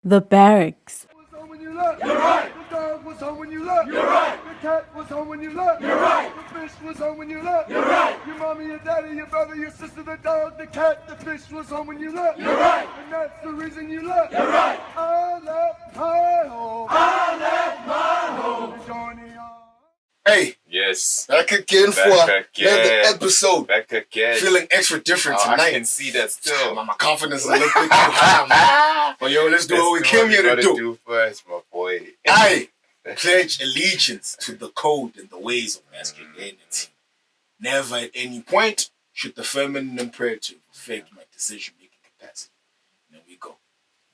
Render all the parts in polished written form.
The Barracks. Was home when you left. You're right. The dog was home when you left. You're right. The cat was home when you left. You're right. The fish was home when you left. You're right. Your mommy, your daddy, your brother, your sister, the dog, the cat, the fish was home when you left. You're right. And that's the reason you left. You're right. I left my home. I left my home. Johnny. Hey, Yes. back again for Back another again. episode. Back again. Feeling extra different I tonight. can see that still. My confidence is a little bit too high, man. But yo, let's do what we came here to do. First, my boy. I pledge allegiance to the code and the ways of masculinity. Never at any point should the feminine imperative affect my decision-making capacity. And there we go.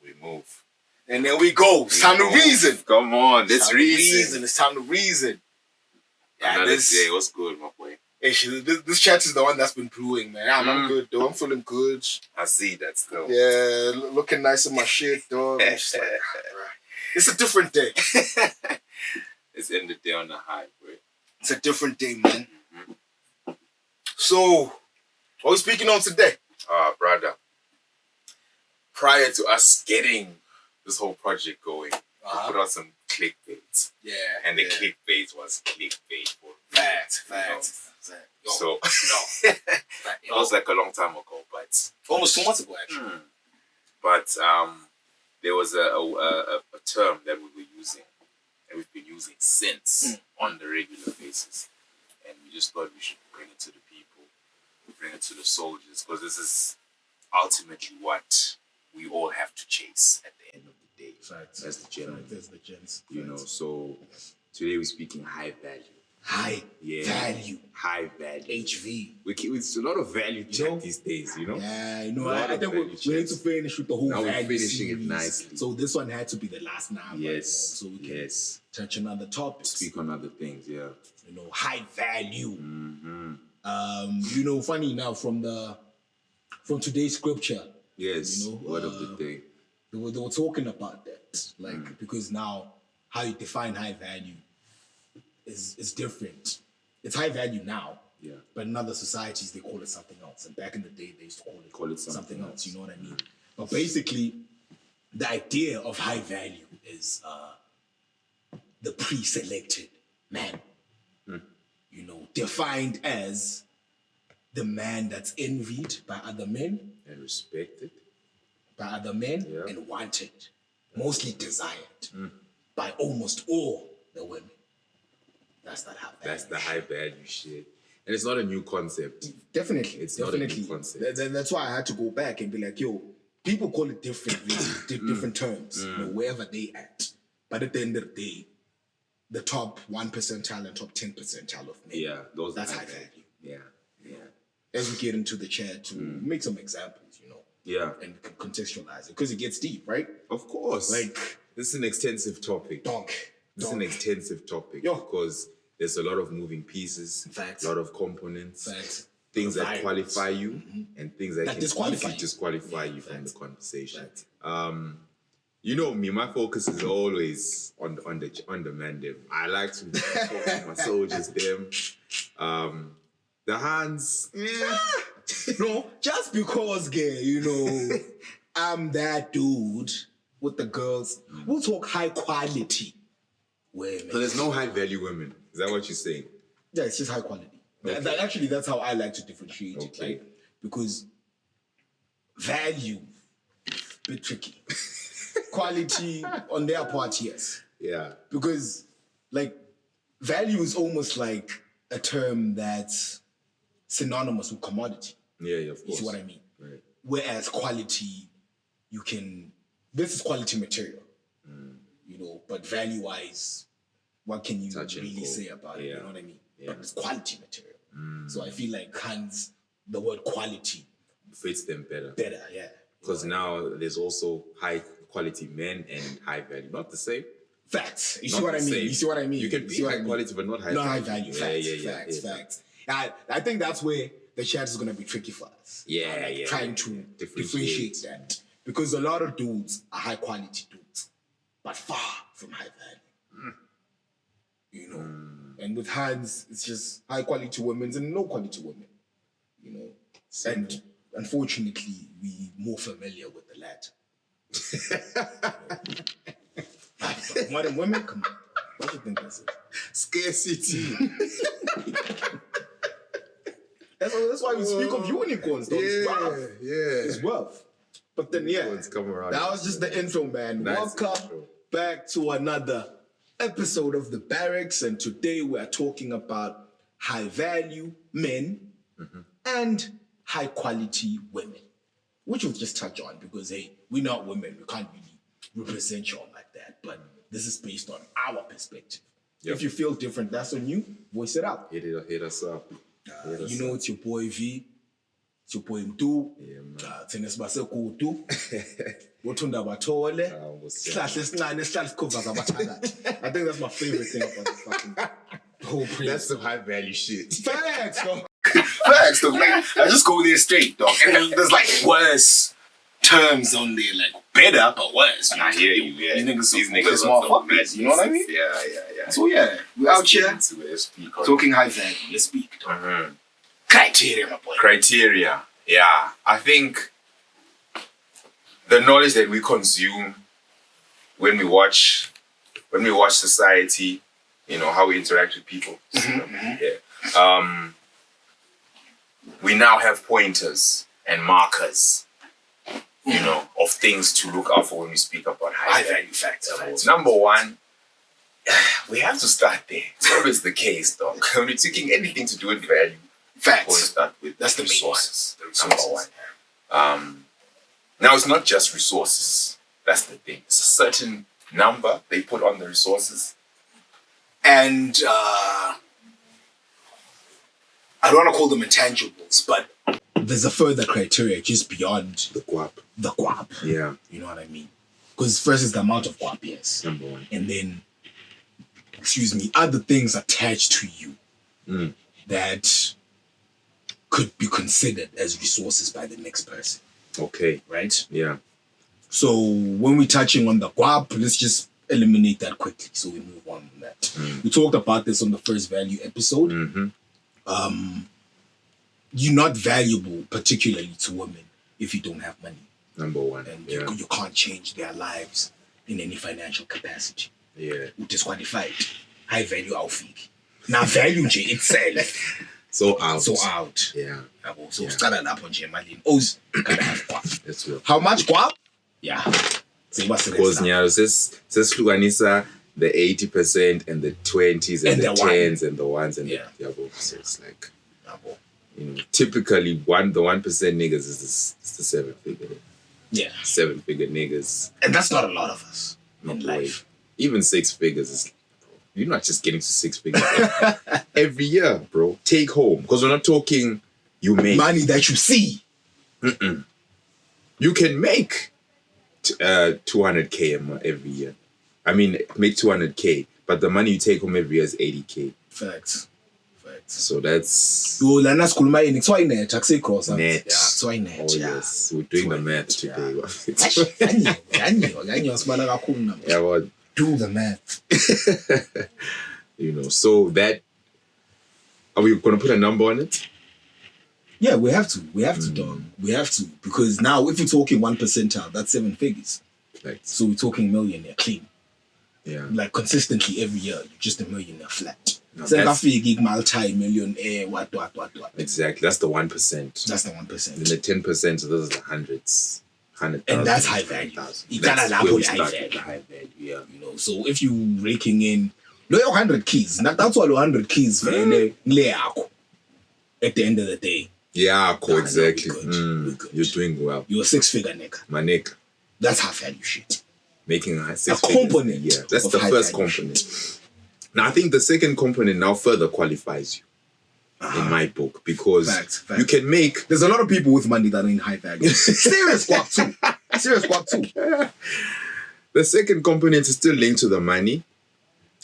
We move. And there we go. It's time to reason. Come on, let's It's time to reason. It's time to reason. Yeah, Another day. What's good, my boy? Actually, this chat is the one that's been brewing, man. I'm good, though. I'm feeling good. I see that still. Yeah, looking nice in my shit, though. I'm just like, it's a different day. It's end the day on the high, bro. It's a different day, man. So, what are we speaking on today? Brother. Prior to us getting this whole project going, we put out some clickbait. Yeah. And the clickbait was clickbait for Facts. Yo, So, yo. it was like a long time ago, but Almost 2 months ago, actually. But there was a term that we were using, and we've been using since on the regular basis. And we just thought we should bring it to the people, bring it to the soldiers, because this is ultimately what we all have to chase at the end of the day. Facts. That's the general. That's the gents. You know, so today we're speaking high value. High value. High value. HV. It's a lot of value chat these days, you know? Yeah, A lot I of think we value need chat. to finish with the whole Now we're value finishing it series. nicely. So this one had to be the last now. Yes. So we can touch on other topics. Speak on other things, yeah. You know, high value. Mm-hmm. You know, funny enough, from today's scripture, Yes, you know, word of the day. they were talking about that. Like, because now how you define high value is different. It's high value now. Yeah. But in other societies they call it something else. And back in the day they used to call it something else. You know what I mean? But basically, the idea of high value is the pre-selected man. You know, defined as the man that's envied by other men, And respected. and wanted, mostly desired by almost all the women. That's not high value. That's the high value shit. And it's not a new concept. Definitely. It's not a new concept. That's why I had to go back and be like, yo, people call it differently, different terms, you know, wherever they at. But at the end of the day, the top 1 percentile and top 10 percentile of men. Yeah, That's are high value. Yeah. As we get into the chat to make some examples, you know, Yeah. and contextualize it, because it gets deep, right? Of course. Like, this is an extensive topic. This is an extensive topic Yo. because there's a lot of moving pieces, Facts. a lot of components, Facts. things that Variables. qualify you, and things that can disqualify easily you. disqualify Yeah, you from the facts. conversation. Facts. You know me, my focus is always on the man them. I like to talk to my soldiers them. The hands, No, just because, gay, you know, I'm that dude with the girls. We'll talk high quality women. so there's no high value women. Is that what you're saying? Yeah, it's just high quality. Actually, that's how I like to differentiate it. Okay. Like, because value, bit tricky. Quality on their part, yes. Yeah. Because, like, value is almost like a term that's synonymous with commodity. Yeah, of You course. see what I mean? Right. Whereas quality, this is quality material, you know, but value-wise, what can you Touch and really go. say about it? You Yeah. know what I mean? Yeah. But it's quality material. So I feel like Hans, the word quality, Fits them better. yeah. Because now there's also high quality men and high value. Not the same. Facts. You Not see what the I mean? same. You see what I mean? You can You be see what high I mean? quality, but not high Not value. high value. Yeah. Facts. I think that's where the chat is going to be tricky for us. Yeah, yeah. Trying to Differentiate. differentiate that. Because a lot of dudes are high quality dudes, but far from high value. You know? And with Hans, it's just high quality women and low quality women. You know? And unfortunately, we more familiar with the latter. Modern women, come on. What do you think this is? Scarcity. That's why we speak of unicorns, though. It's wealth. It's wealth. But then, Come around. that was just the intro, man. Nice Welcome intro. back to another episode of the Barracks, and today we are talking about high value men and high quality women, which we'll just touch on because hey, we're not women, we can't really represent y'all like that. But this is based on our perspective. Yep. If you feel different, that's on you. Voice it out. Hit us up. Hit us You know, up. it's your boy V. It's your boy Mdu. Yeah, man. Thina sibasekudu. Wothunda bathole. Sihlahle esincane esihlala sikhova zabathakathi. I think that's my favorite thing about the fucking whole place. That's some high value shit. Facts, bro. Facts, though. Like, I just go there straight, dog. And then there's like worse terms on there, like better but worse. I hear you, yeah. These niggas are motherfuckers. You know what I mean? Yeah. So yeah, we're out here talking high value. Let's speak. Dog. Criteria, my boy. Criteria. Yeah. I think the knowledge that we consume when we watch society, you know, how we interact with people. Yeah. We now have pointers and markers, you know, of things to look out for when we speak about high value facts. Number one, we have to start there. It's always the case, dog. When you're taking anything to do with value, Facts. start with That's the main resources. one. The Number resources. one. Now it's not just resources. That's the thing. It's a certain number they put on the resources. And I don't want to call them intangibles, but there's a further criteria just beyond The guap. the guap. Yeah. You know what I mean? Because first is the amount of guap, yes. Number one. And then, other things attached to you that could be considered as resources by the next person, Okay. right? Yeah. So when we're touching on the guap, let's just eliminate that quickly so we move on from that. We talked about this on the first value episode. You're not valuable, particularly to women, if you don't have money. Number one. And Yeah. you can't change their lives in any financial capacity. Yeah. Disqualified. High value awufiki. Now value nje itself. So out. So out. Yeah. Yabo. So start lapho nje emalini. Always gotta have guap. That's real. How much guap? Yeah. Because nyalo sesihlukanisa the 80% and the 20s and the the 10s and the ones and Yeah. the yabo. So it's like, Yabo. you know, typically the 1% niggas is the 7-figure. Yeah. 7-figure niggas. And that's not a lot of us in Not life. Even 6 figures is, you're not just getting to 6 figures every year, bro. Take home. Because we're not talking you make. Money that you see. You can make 200K every year. I mean, make 200K, but the money you take home every year is 80K. Facts. So that's Yo, lana sikhuluma yini? Kuthiwa inet, akusekross. net. Yeah, kuthiwa inet. Oh, Yeah. yes. We're doing the math Yeah. today. Yanyiwa sibala kakhulu namhlanje. Yeah, well, Do the math. you know, so that, are we going to put a number on it? Yeah, we have to. We have to, dog. We have to. Because now, if you're talking 1 percentile, that's 7 figures. Like, So we're talking millionaire clean. yeah. Like consistently every year, you're just a millionaire flat. No, So that's- gig multi-millionaire, what. Exactly. That's the 1%. That's the Then 1%. the 10%, so those are the hundreds. 100,000. And that's high value. 100,000. That's That's where where we we high start value. with the high value, yeah. You know, so if you raking in, loyo 100 keys, that's all 100 keys, vele, ngile yakho. At the end of the day, Yeah, cool, Nah, no, exactly. we good. We good. You're doing well. you're a 6-figure nigga. My nigga, That's high value shit. making a component Yeah, that's of the high first value component. Now, I think the second component now further qualifies you in my book because Facts. you can make. There's a lot of people with money that ain't high value. Serious guap too. Serious guap too. The second component is still linked to the money,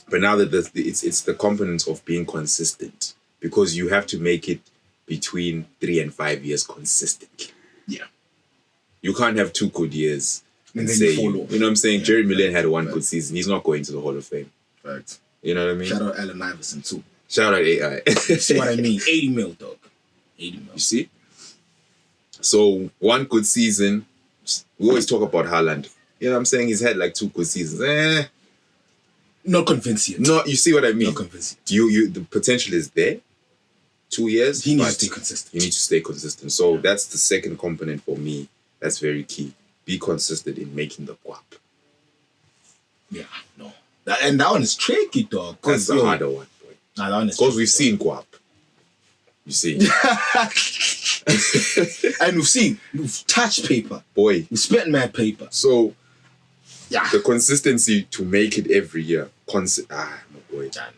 but now that it's the component of being consistent because you have to make it between 3 and 5 years consistently. Yeah. You can't have 2 good years and then say, you fall off. you know what I'm saying? Yeah. Jerry Millen had one good season. He's not going to the Hall of Fame. Right. You know what I mean? Shout out Allen Iverson too. Shout out AI. See what I mean? 80 mil, dog. 80 mil. You see? So 1 good season, we always talk about Haaland. You know what I'm saying? He's had like 2 good seasons. Not convincing. No, you see what I mean? Not convincing. The potential is there. 2 years. He needs but to stay consistent. You need to stay consistent. So that's the second component for me. That's very key. Be consistent in making the guap. Yeah, no. And that one is tricky, dog. That's the harder one. Nah, that one is because we've seen guap. You see. And we've touched paper. Boy. We spent mad paper. So, yeah. The consistency to make it every year. My boy. I know.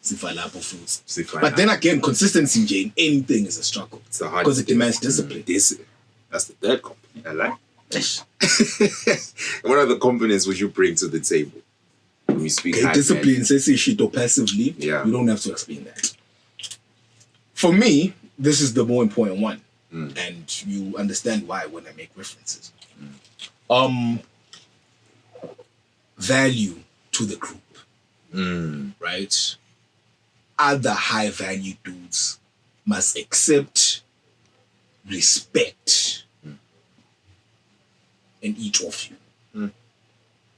Fruits. But then again, consistency, Jane, anything is a struggle. It's a hard because it demands discipline. That's the third component. I like. Yes. What other components would you bring to the table when we speak? Discipline, say shit or passively. Yeah. You don't have to explain that. For me, this is the more important one. And you understand why when I make references. Value to the group. Right? Other high value dudes must accept, respect, in each of you.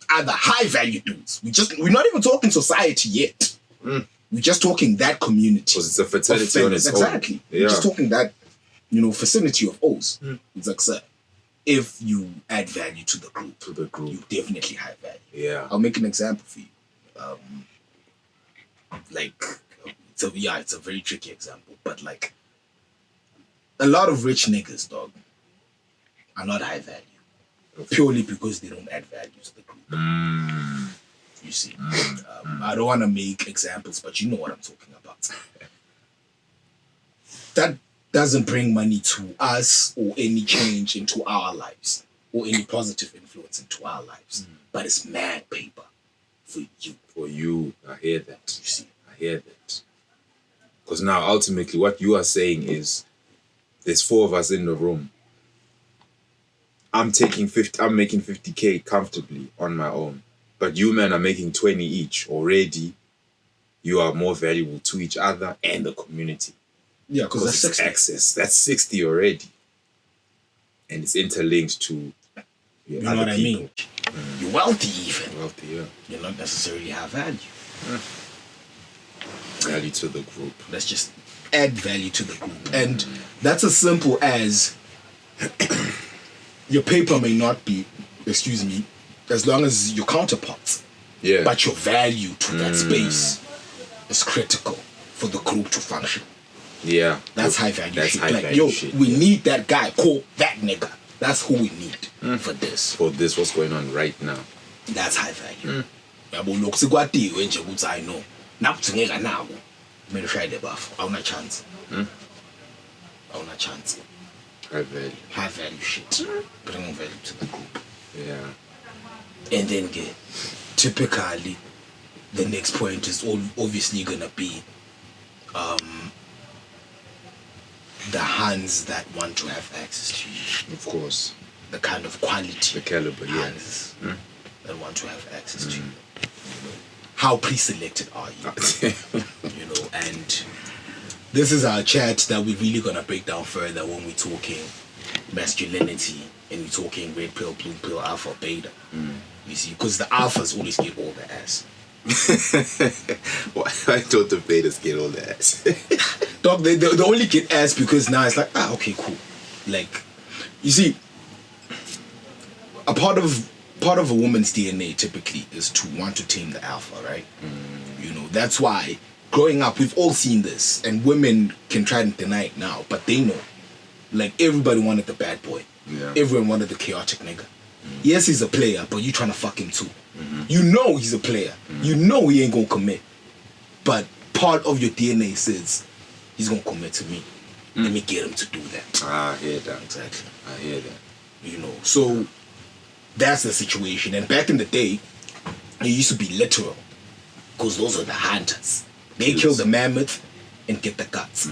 Other high value dudes. We're not even talking society yet. We're just talking that community. Because it's a fraternity on its own. Exactly. Yeah. We're just talking that, vicinity of O's. It's like, sir, if you add value to the group, you definitely have value. Yeah. I'll make an example for you. It's a very tricky example, but like a lot of rich niggas, dog, are not high value. Purely because they don't add value to the group. You see. I don't want to make examples, but you know what I'm talking about. That doesn't bring money to us or any change into our lives or any positive influence into our lives. But it's mad paper for you. For you, I hear that. You see. I hear that. Because now, ultimately, what you are saying is there's 4 of us in the room. I'm making 50K comfortably on my own. But you men are making 20 each already. You are more valuable to each other and the community. Yeah, because that's 60. Access. That's 60 already. And it's interlinked to you know what I mean? You're wealthy even. Wealthy, yeah. You not necessarily have value. Value to the group. Let's just add value to the group. And that's as simple as your paper may not be, as long as your counterparts. Yeah. But your value to that space is critical for the group to function. Yeah. That's high value That's shit. high Like, value shit. we need that guy, call that nigga. That's who we need for this. For this, what's going on right now. That's high value. Yabo lokhu sikwadiwe nje ukuthi I know. Nakuthingeka nawo. Kumele ushaye the buff. Awuna chance. Awuna chance. High value. High value shit. Bringing value to the group. Yeah. And then typically the next point is obviously gonna be the hands that want to have access to you. Of course. The kind of quality. The caliber, hands that want to have access to you. How pre-selected are you? And this is our chat that we're really gonna break down further when we're talking masculinity and we're talking red pill, blue pill, alpha, beta. You see, because the alphas always get all the ass. I thought the betas get all the ass. Dog, they only get ass because now it's like, okay, cool. Like, you see, a part of a woman's DNA typically is to want to tame the alpha, right? That's why growing up we've all seen this, and women can try and deny it now, but they know. Like, everybody wanted the bad boy. Yeah. Everyone wanted the chaotic nigga. Yes, he's a player, but you trying to fuck him too. You know he's a player. You know he ain't gonna commit. But part of your DNA says he's gonna commit to me. Let me get him to do that. I hear that. Exactly. I hear that. So that's the situation. And back in the day, it used to be literal. Because those are the hunters. They kill the mammoth and get the guts.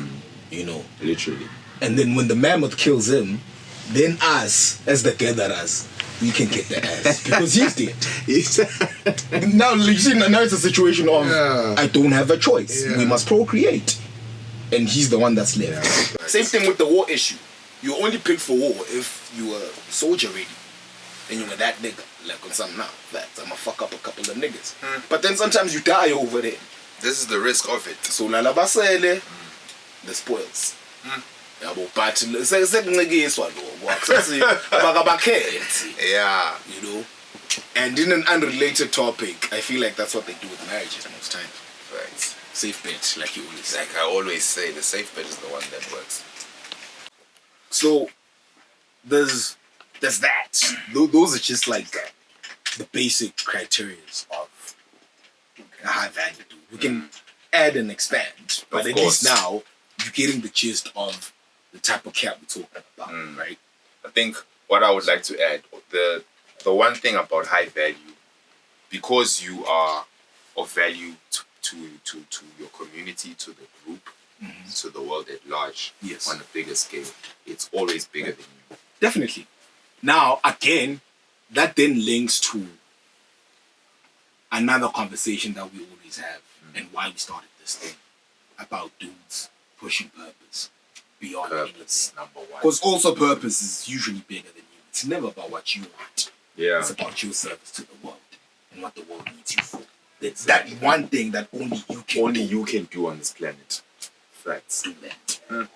Literally. And then when the mammoth kills him, then us, as the gatherers, we can get the ass. Because he's dead. Now it's a situation of, I don't have a choice. We must procreate. And he's the one that's left. Same thing with the war issue. You only pick for war if you were soldier ready. And you were that nigga. Like on something now. Facts. I'ma fuck up a couple of niggas. But then sometimes you die over there. This is the risk of it. So lalabasele, the spoils. Yabo but sekuncikiswa lo. Yeah. You know? And in an unrelated topic, I feel like that's what they do with marriages most times. Right. Safe bet, like you always say. Like I always say, the safe bet is the one that works. So there's that. Those are just like the basic criteria of a high value dude. We can add and expand, but Of at course. least now you're getting the gist of the type of cat we're talking about, right? I think what I would like to add, the one thing about high value, because you are of value to your community, to the group, to the world at large, Yes. on a bigger scale, it's always bigger than you. Definitely. Now, again, that then links to another conversation that we always have and why we started this thing about dudes pushing purpose beyond Purpose, number one. Because also purpose is usually bigger than you. It's never about what you want. Yeah. It's about your service to the world and what the world needs you for. It's that one thing that only you can Only do. you can do on this planet. Facts. Do that.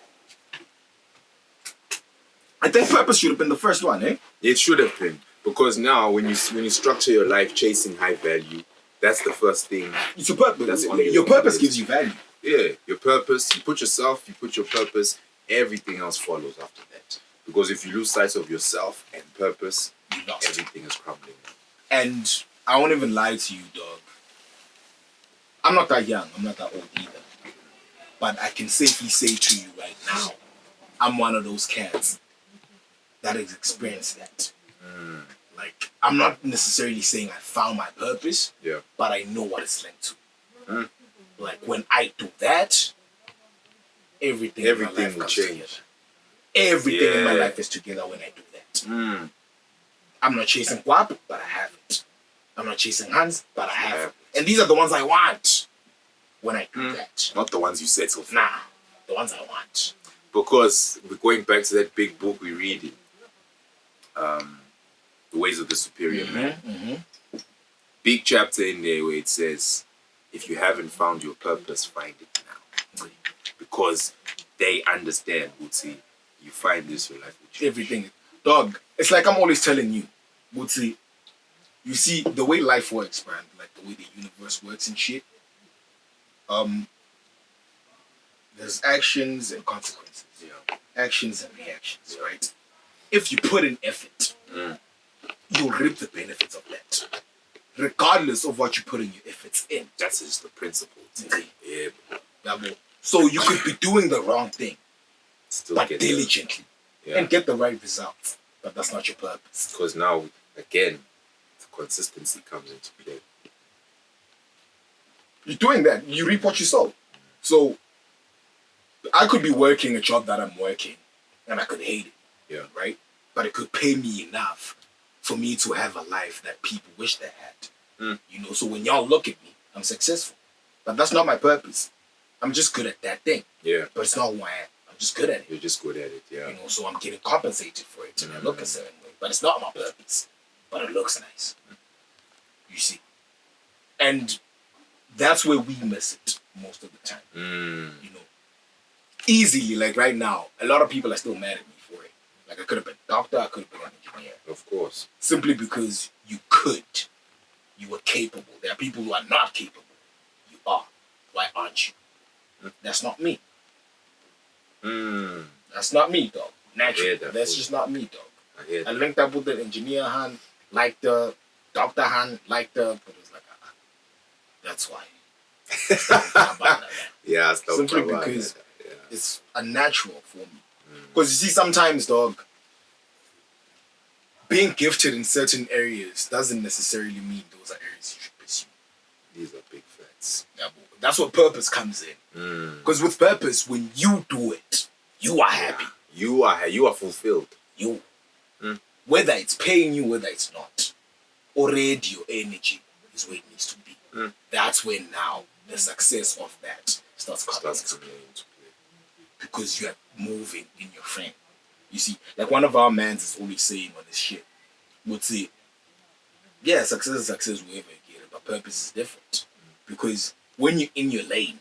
I think purpose should have been the first one, eh? It should have been, because now when you structure your life chasing high value, that's the first thing. It's your purpose. That's on Your purpose gives you value. Yeah, your purpose. You put yourself. You put your purpose. Everything else follows after that. Because if you lose sight of yourself and purpose, You lost. everything is crumbling. And I won't even lie to you, dog. I'm not that young. I'm not that old either. But I can safely say to you right now, I'm one of those cats that has experienced that. Like, I'm not necessarily saying I found my purpose, Yeah. but I know what it's linked to. Like, when I do that, everything in my Everything life will comes change. together. Everything in my Yeah. life is together when I do that. I'm not chasing guap, but I have it. I'm not chasing hands, but I have it. And these are the ones I want when I do that. Not the ones you settle for. Nah, the ones I want. Because we're going back to that big book we read in, The Ways of the Superior Man. Big chapter in there where it says, if you haven't found your purpose, find it now. Because they understand, Uti, you find this, your life will change. Everything. Dog, it's like I'm always telling you, Bootsy, you see, the way life works, man, like the way the universe works and shit, there's actions and consequences. Yeah. Actions and reactions, right? If you put in effort, you'll reap the benefits of that. Regardless of what you put in your efforts in. That's just the principle. Okay. Yeah. Yeah, bro. So you could be doing the wrong thing, Still but get diligently, Yeah. and get the right results. But that's not your purpose. Because now, again, the consistency comes into play. You're doing that, you reap what you sow. So I could be working a job that I'm working, and I could hate it. Yeah. Right? But it could pay me enough for me to have a life that people wish they had. You know, so when y'all look at me, I'm successful. But that's not my purpose. I'm just good at that thing. Yeah. But it's not who I am. I'm just good at it. You're just good at it. Yeah. You know, so I'm getting compensated for it and I look a certain way. But it's not my purpose. But it looks nice. You see. And that's where we miss it most of the time. You know. Easily, like right now, a lot of people are still mad at me for it. Like I could have been a doctor, I could have been an engineer. Of course. Simply because you could. You were capable. There are people who are not capable. You are. Why aren't you? That's not me. That's not me, dog. Naturally. that That's fully. just not me, dog. I hear I that. linked up with the engineer hand, like the doctor hand, like the, but it was like, that's why. Yeah. Stop Simply about because that. Yeah. it's unnatural for me. Because you see, sometimes, dog, being gifted in certain areas doesn't necessarily mean those are areas you should pursue. These are big facts. Yeah, but that's where purpose comes in. Because with purpose, when you do it, you are happy. You are fulfilled. You. Whether it's paying you, whether it's not. Already your energy is where it needs to be. That's when now the success of that starts coming into play. Coming into play. Because you are moving in your frame. You see, like one of our mans is always saying on this shit, would say, yeah, success is success wherever you get it, but purpose is different. Because when you're in your lane,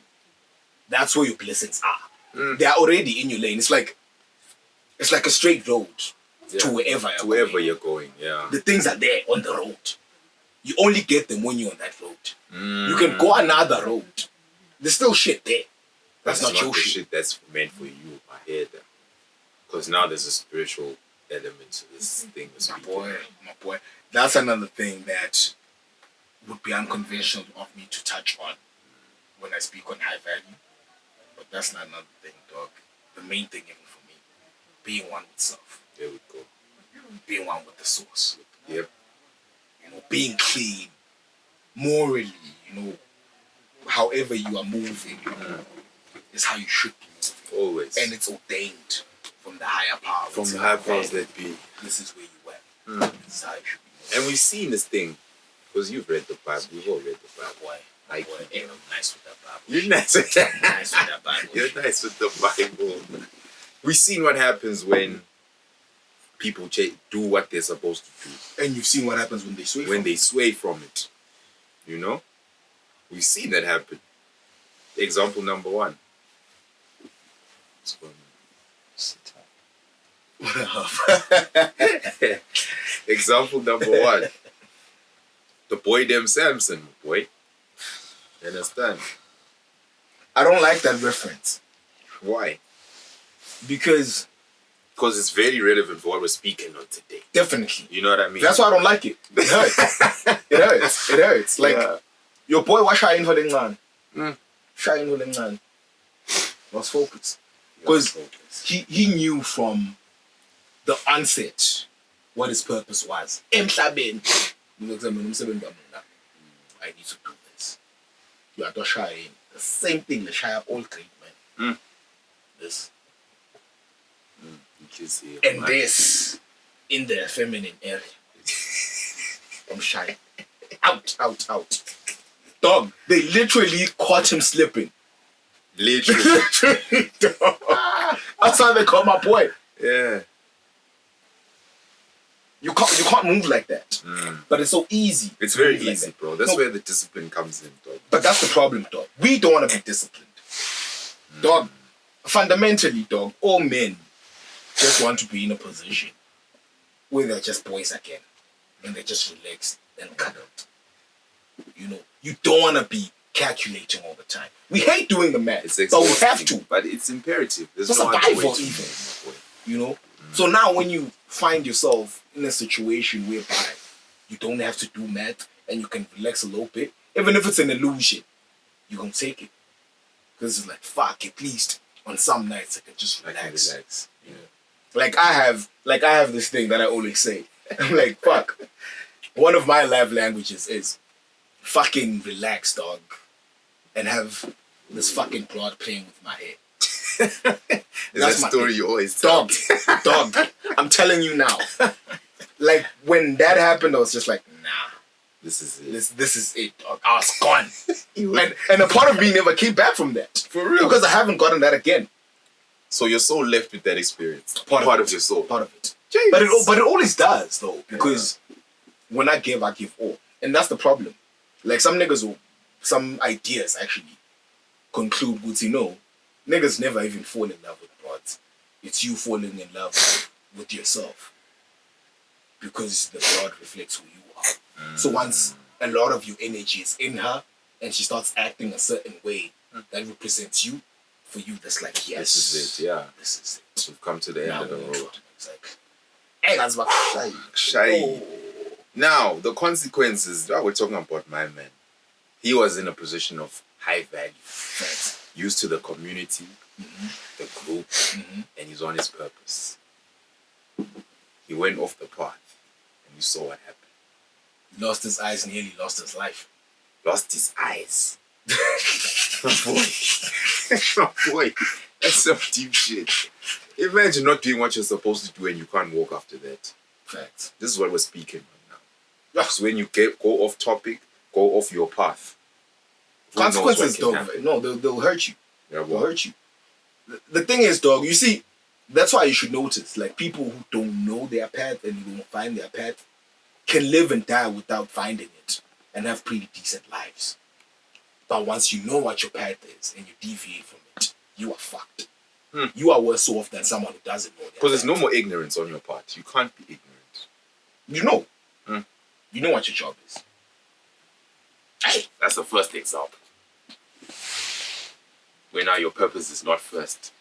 that's where your blessings are. They are already in your lane. It's like a straight road to wherever you're going. Yeah. The things are there on the road. You only get them when you're on that road. You can go another road. There's still shit there. That's not your the shit. that's meant for you. I hear that. Because now there's a spiritual element to this thing. My boy. That's another thing that would be unconventional of me to touch on when I speak on high value. But that's not another thing, dog. The main thing even for me, being one with self. There we go. Being one with the source. Yep. You know, being clean, morally, you know, however you are moving is how you should be moving. Always. And it's ordained from the higher power. From the higher powers that be. This is where you went. This is how you should be moving. And we've seen this thing, because you've read the Bible. We've all read the Bible. Boy, I boy, hey, I'm nice with that Bible. You're nice with that. Nice with that Bible. You're nice with the Bible. We've seen what happens when people do what they're supposed to do. And you've seen what happens when they sway when they sway from it. You know? We've seen that happen. Example number one. What's going on? Example number one. The boy them Samson, boy. You understand? I don't like that reference. Why? Because it's very relevant for what we're speaking on today. Definitely. You know what I mean? That's why I don't like it. It hurts. It hurts. It hurts. Like, your boy was shy in holding on. Shy in holding on. Was focused. Because he knew from the onset what his purpose was. Emhlabeni. I need to do this. You are not shy. The same thing, the shy all great men. This. And this in the feminine area. I'm shy. Out. Dog, they literally caught him slipping. Literally, dog. That's how they caught my boy. Yeah. You can't move like that. But it's so easy. It's very easy, like bro. That's where the discipline comes in, dog. But that's the problem, dog. We don't want to be disciplined. Dog, fundamentally, dog, all men just want to be in a position where they're just boys again. And they're just relaxed and cuddled. You know, you don't want to be calculating all the time. We hate doing the math, but we have to. But it's imperative. There's no survival even. You know? So now when you find yourself in a situation whereby you don't have to do math and you can relax a little bit, even if it's an illusion, you're going to take it. Because it's like, fuck, at least on some nights I can just relax. You know? Like I have this thing that I always say. I'm like, fuck. One of my love languages is fucking relax, dog. And have this fucking broad playing with my hair. That's my story you always tell. Dog. I'm telling you now. Like when that happened, I was just like, nah. This is it. This is it, dog. I was gone. and a part of me never came back from that. For real. Because I haven't gotten that again. So your soul left with that experience. Part of your soul. Part of it. Jeez. But it always does though. Because when I give all. And that's the problem. Like some ideas actually conclude good, you know, niggas never even fall in love with broads. It's you falling in love with yourself. Because the broad reflects who you are. So once a lot of your energy is in her and she starts acting a certain way that represents you, for you that's like, yes. This is it, yeah. This is it. We've come to the end of the road. It's like, hey, that's my shy. Oh. Now, the consequences, we're talking about my man. He was in a position of high value. Right. Used to the community, the group, and he's on his purpose. He went off the path, and you saw what happened. Lost his eyes, nearly lost his life. Lost his eyes. Boy, that's some deep shit. Imagine not doing what you're supposed to do and you can't walk after that. Fact. This is what we're speaking on now. So when you go off topic, go off your path. Consequences, dog. No, they'll hurt you. Yeah, they'll hurt you. The thing is, dog, you see, That's why you should notice, like, people who don't know their path and who don't find their path can live and die without finding it and have pretty decent lives. But once you know what your path is and you deviate from it, you are fucked. You are worse off than someone who doesn't know their Because there's path. no more ignorance on your part. You can't be ignorant. You know. You know what your job is. That's the first example. Where now your purpose is not first.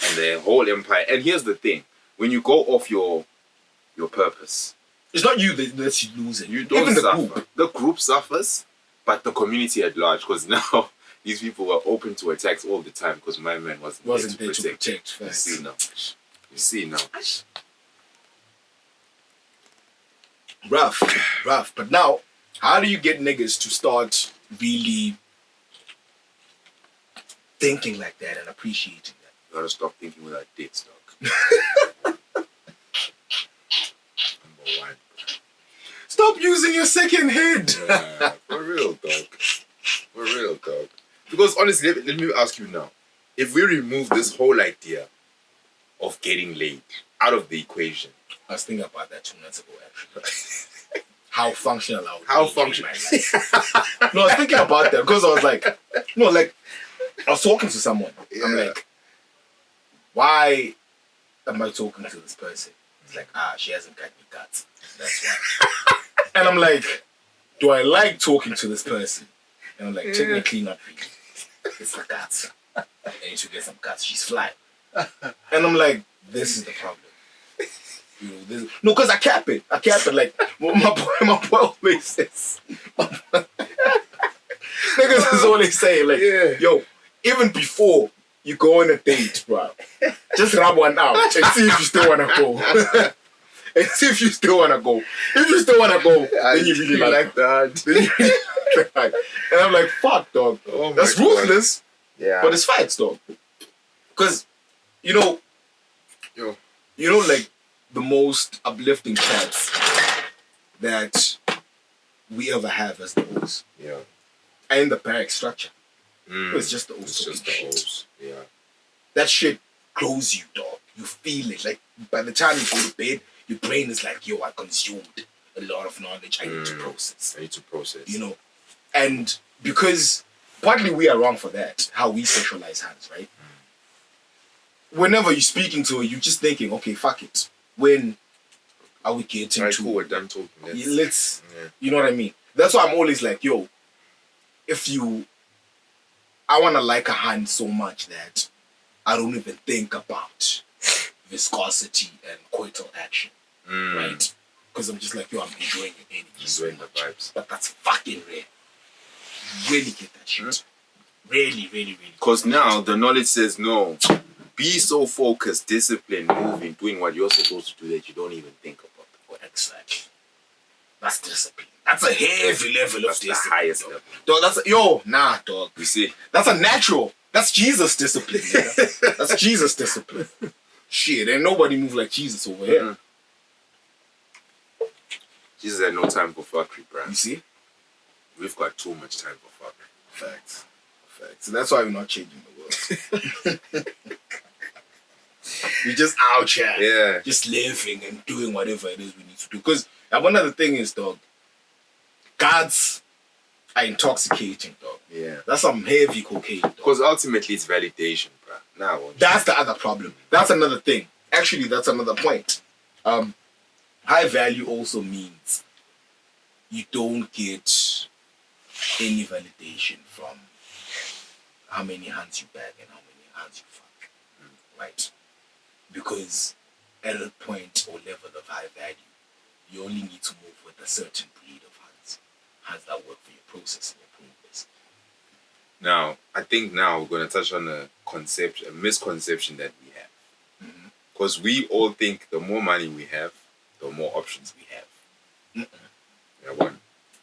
And the whole empire. And here's the thing. When you go off your purpose, It's not you that's losing. you don't Even the suffer. group. The group suffers, but the community at large, because now these people are open to attacks all the time because my man wasn't there to protect. You Facts. see now. You see now. Rough. But now, how do you get niggas to start really thinking like that and appreciating that? You gotta stop thinking without dicks, dog. Number one. Stop using your second head. Yeah, for real, dog. For real, dog. Because honestly, let me ask you now. If we remove this whole idea of getting laid out of the equation, I was thinking about that 2 minutes ago, actually. How functional I would How be in functional? my life. No, I was thinking about that because I was like, no, like, I was talking to someone. I'm Yeah. like, why am I talking to this person? It's like, she hasn't got any guts. That's why. And I'm like, do I like talking to this person? And I'm like, technically not really. It's the guts. And you should get some guts. She's fly. And I'm like, this is the problem. You know, no, because I cap it. Like, what my boy always says. Niggas is always saying, like, yo, even before you go on a date, bro, just rub one out and see if you still want to go. And see if you still want to go. If you still want to go, then you really like that. Then you really like. And I'm like, fuck, dog. Oh my That's God. ruthless, Yeah. but it's facts, dog. Because, you know, like, the most uplifting chats that we ever have as the O's. Yeah. And the barrack structure. Mm. It's just the O's. It's just talking the shit. O's. Yeah. That shit grows you, dog. You feel it. Like, by the time you go to bed, your brain is like, yo, I consumed a lot of knowledge I need to process. I need to process. You know? And because partly we are wrong for that, how we sexualize hands, right? Whenever you're speaking to her, you're just thinking, okay, fuck it. When are we getting Alright, to... cool, we're done talking. Let's... Yeah. You know what I mean? That's why I'm always like, yo, I want to like a hand so much that I don't even think about viscosity and coital action, right? Because I'm just like, yo, I'm enjoying your energy so Enjoying the much. vibes. But that's fucking rare. Really get that shit. Really, really, really. Because now the knowledge says no. Be so focused, disciplined, moving, doing what you're supposed to do that you don't even think about. Exactly. That's discipline. That's a heavy level That's of the discipline. highest dog. level. Dog, nah, dog. You see? That's a natural. That's Jesus discipline. nigga. That's Jesus discipline. Shit, ain't nobody move like Jesus over here. Jesus had no time for fuckery, bruh. You see? We've got too much time for fuckery. Facts. And that's why we're not changing the world. We're just out here. Yeah. Just living and doing whatever it is we need to do. Because one other thing is, dog, gods are intoxicating, dog. Yeah. That's some heavy cocaine, dog. Because ultimately it's validation, bruh. Now, That's the other problem. That's another thing. Actually, that's another point. High value also means you don't get any validation from how many hands you bag and how many hands you fuck. Right? Because at a point or level of high value, you only need to move with a certain breed of hands. Hands that work for your process and your progress. Now, I think now we're going to touch on a misconception that we have. Because we all think the more money we have, the more options we have. Yeah, one.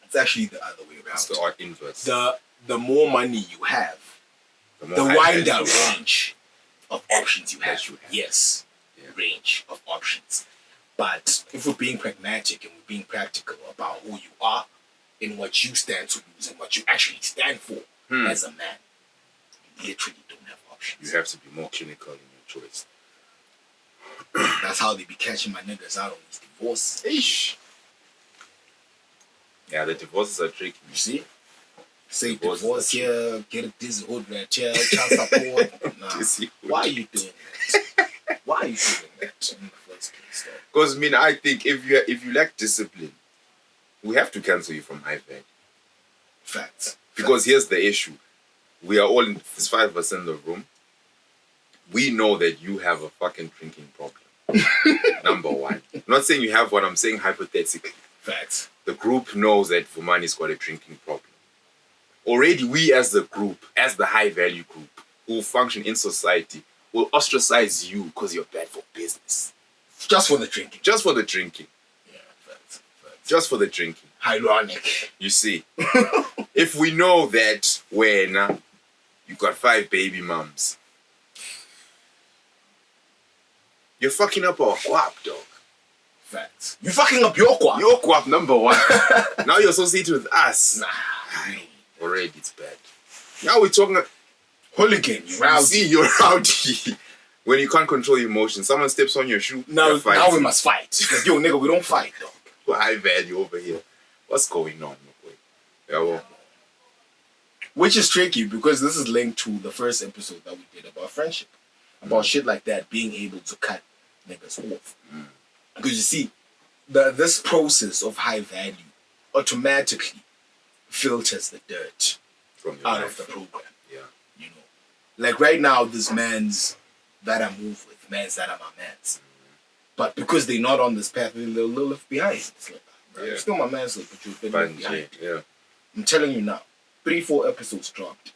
It's actually the other way around. It's the odd inverse. The more money you have, The more the high wider value you are. range of options you have. That you have. Yes, Yeah. range of options. But if we're being pragmatic and we're being practical about who you are and what you stand to lose and what you actually stand for as a man, you literally don't have options. You have to be more clinical in your choice. That's how they be catching my niggas out on these divorces. Eesh. Yeah, the divorces are tricky. You see? Say Divorces divorce are here, get a dizzy hood rat here, child support. Nah. Dizzy hood. Why are you doing that? Why are you doing that in the first place, though? Because I think if you lack discipline, we have to cancel you from high value. Facts. Because here's the issue: we are all in this 5% in the room. We know that you have a fucking drinking problem. Number one. I'm not saying you have one. I'm saying hypothetically. Facts. The group knows that Vumani's got a drinking problem. Already, we as the group, as the high value group, who function in society, will ostracize you because you're bad for business. Just for the drinking. Just for the drinking. Yeah, facts. Just for the drinking. Ironic. You see, if we know that when you got 5 baby mums, you're fucking up our guap, dog. Facts. You fucking up your quad. Your guap, number one. Now you're associated with us. Nah. Already it's bad. Now we're talking. Hooligan, you You rowdy. see, you're rowdy. When you can't control your emotions, someone steps on your shoe. Now you're fighting. we must fight. Because, yo, nigga, we don't fight, though. We're high value over here. What's going on, my boy? Yeah, well, Which is tricky because this is linked to the first episode that we did about friendship. About shit like that, being able to cut niggas off. Because you see, this process of high value automatically filters the dirt from your out life. of the program. Yeah. You know, like right now, there's mans that I move with, mans that are my mans. But because they're not on this path, they're a little left behind. It's like, bro, Yeah. you're still my man, but you've been left behind. Yeah. I'm telling you now, 3-4 episodes dropped.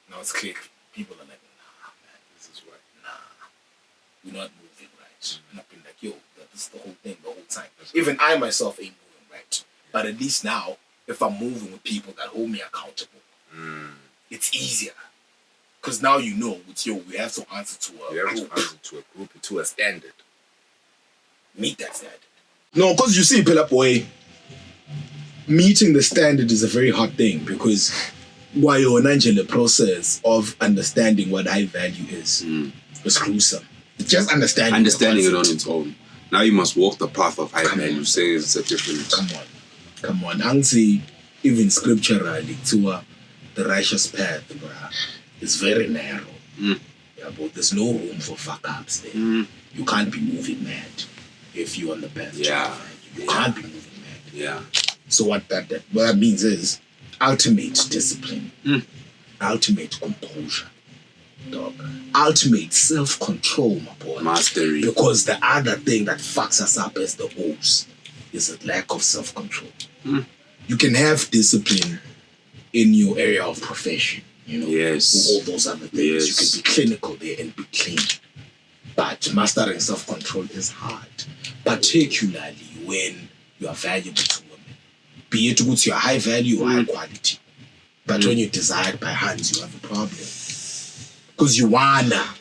Now it's clear. People are like, nah, man, This is right. nah, we're not moving right. And I've been like, yo, this is the whole thing the whole time. Even I myself ain't moving right. But at least now, if I'm moving with people that hold me accountable, it's easier. Because now you know, it's yo, we have to answer to a You have group. to answer to a group, to a standard. Meet that standard. No, because you see, Pull Up Way, meeting the standard is a very hard thing because why your Angela process of understanding what high value is gruesome. Just understanding It the on concept. its own. Now you must walk the path of high Come value. on. Say it's a different. Come on. Anzi, even scripturally, to the righteous path, bruh, is very narrow. Yeah, but there's no room for fuck ups there. You can't be moving mad if you're on the path. to Yeah. high value. You can't be moving mad. Yeah. So what that means is ultimate discipline, ultimate composure, dog, ultimate self-control, my boy. Mastery. Because the other thing that fucks us up as the O's is a lack of self-control. You can have discipline in your area of profession, you know, Yes. all those other things. You Yes. can be clinical there and be clean. But mastering self-control is hard, particularly when you are valuable to women. Be it with your high value or high quality. But when you're desired by hands, you have a problem. Because you wanna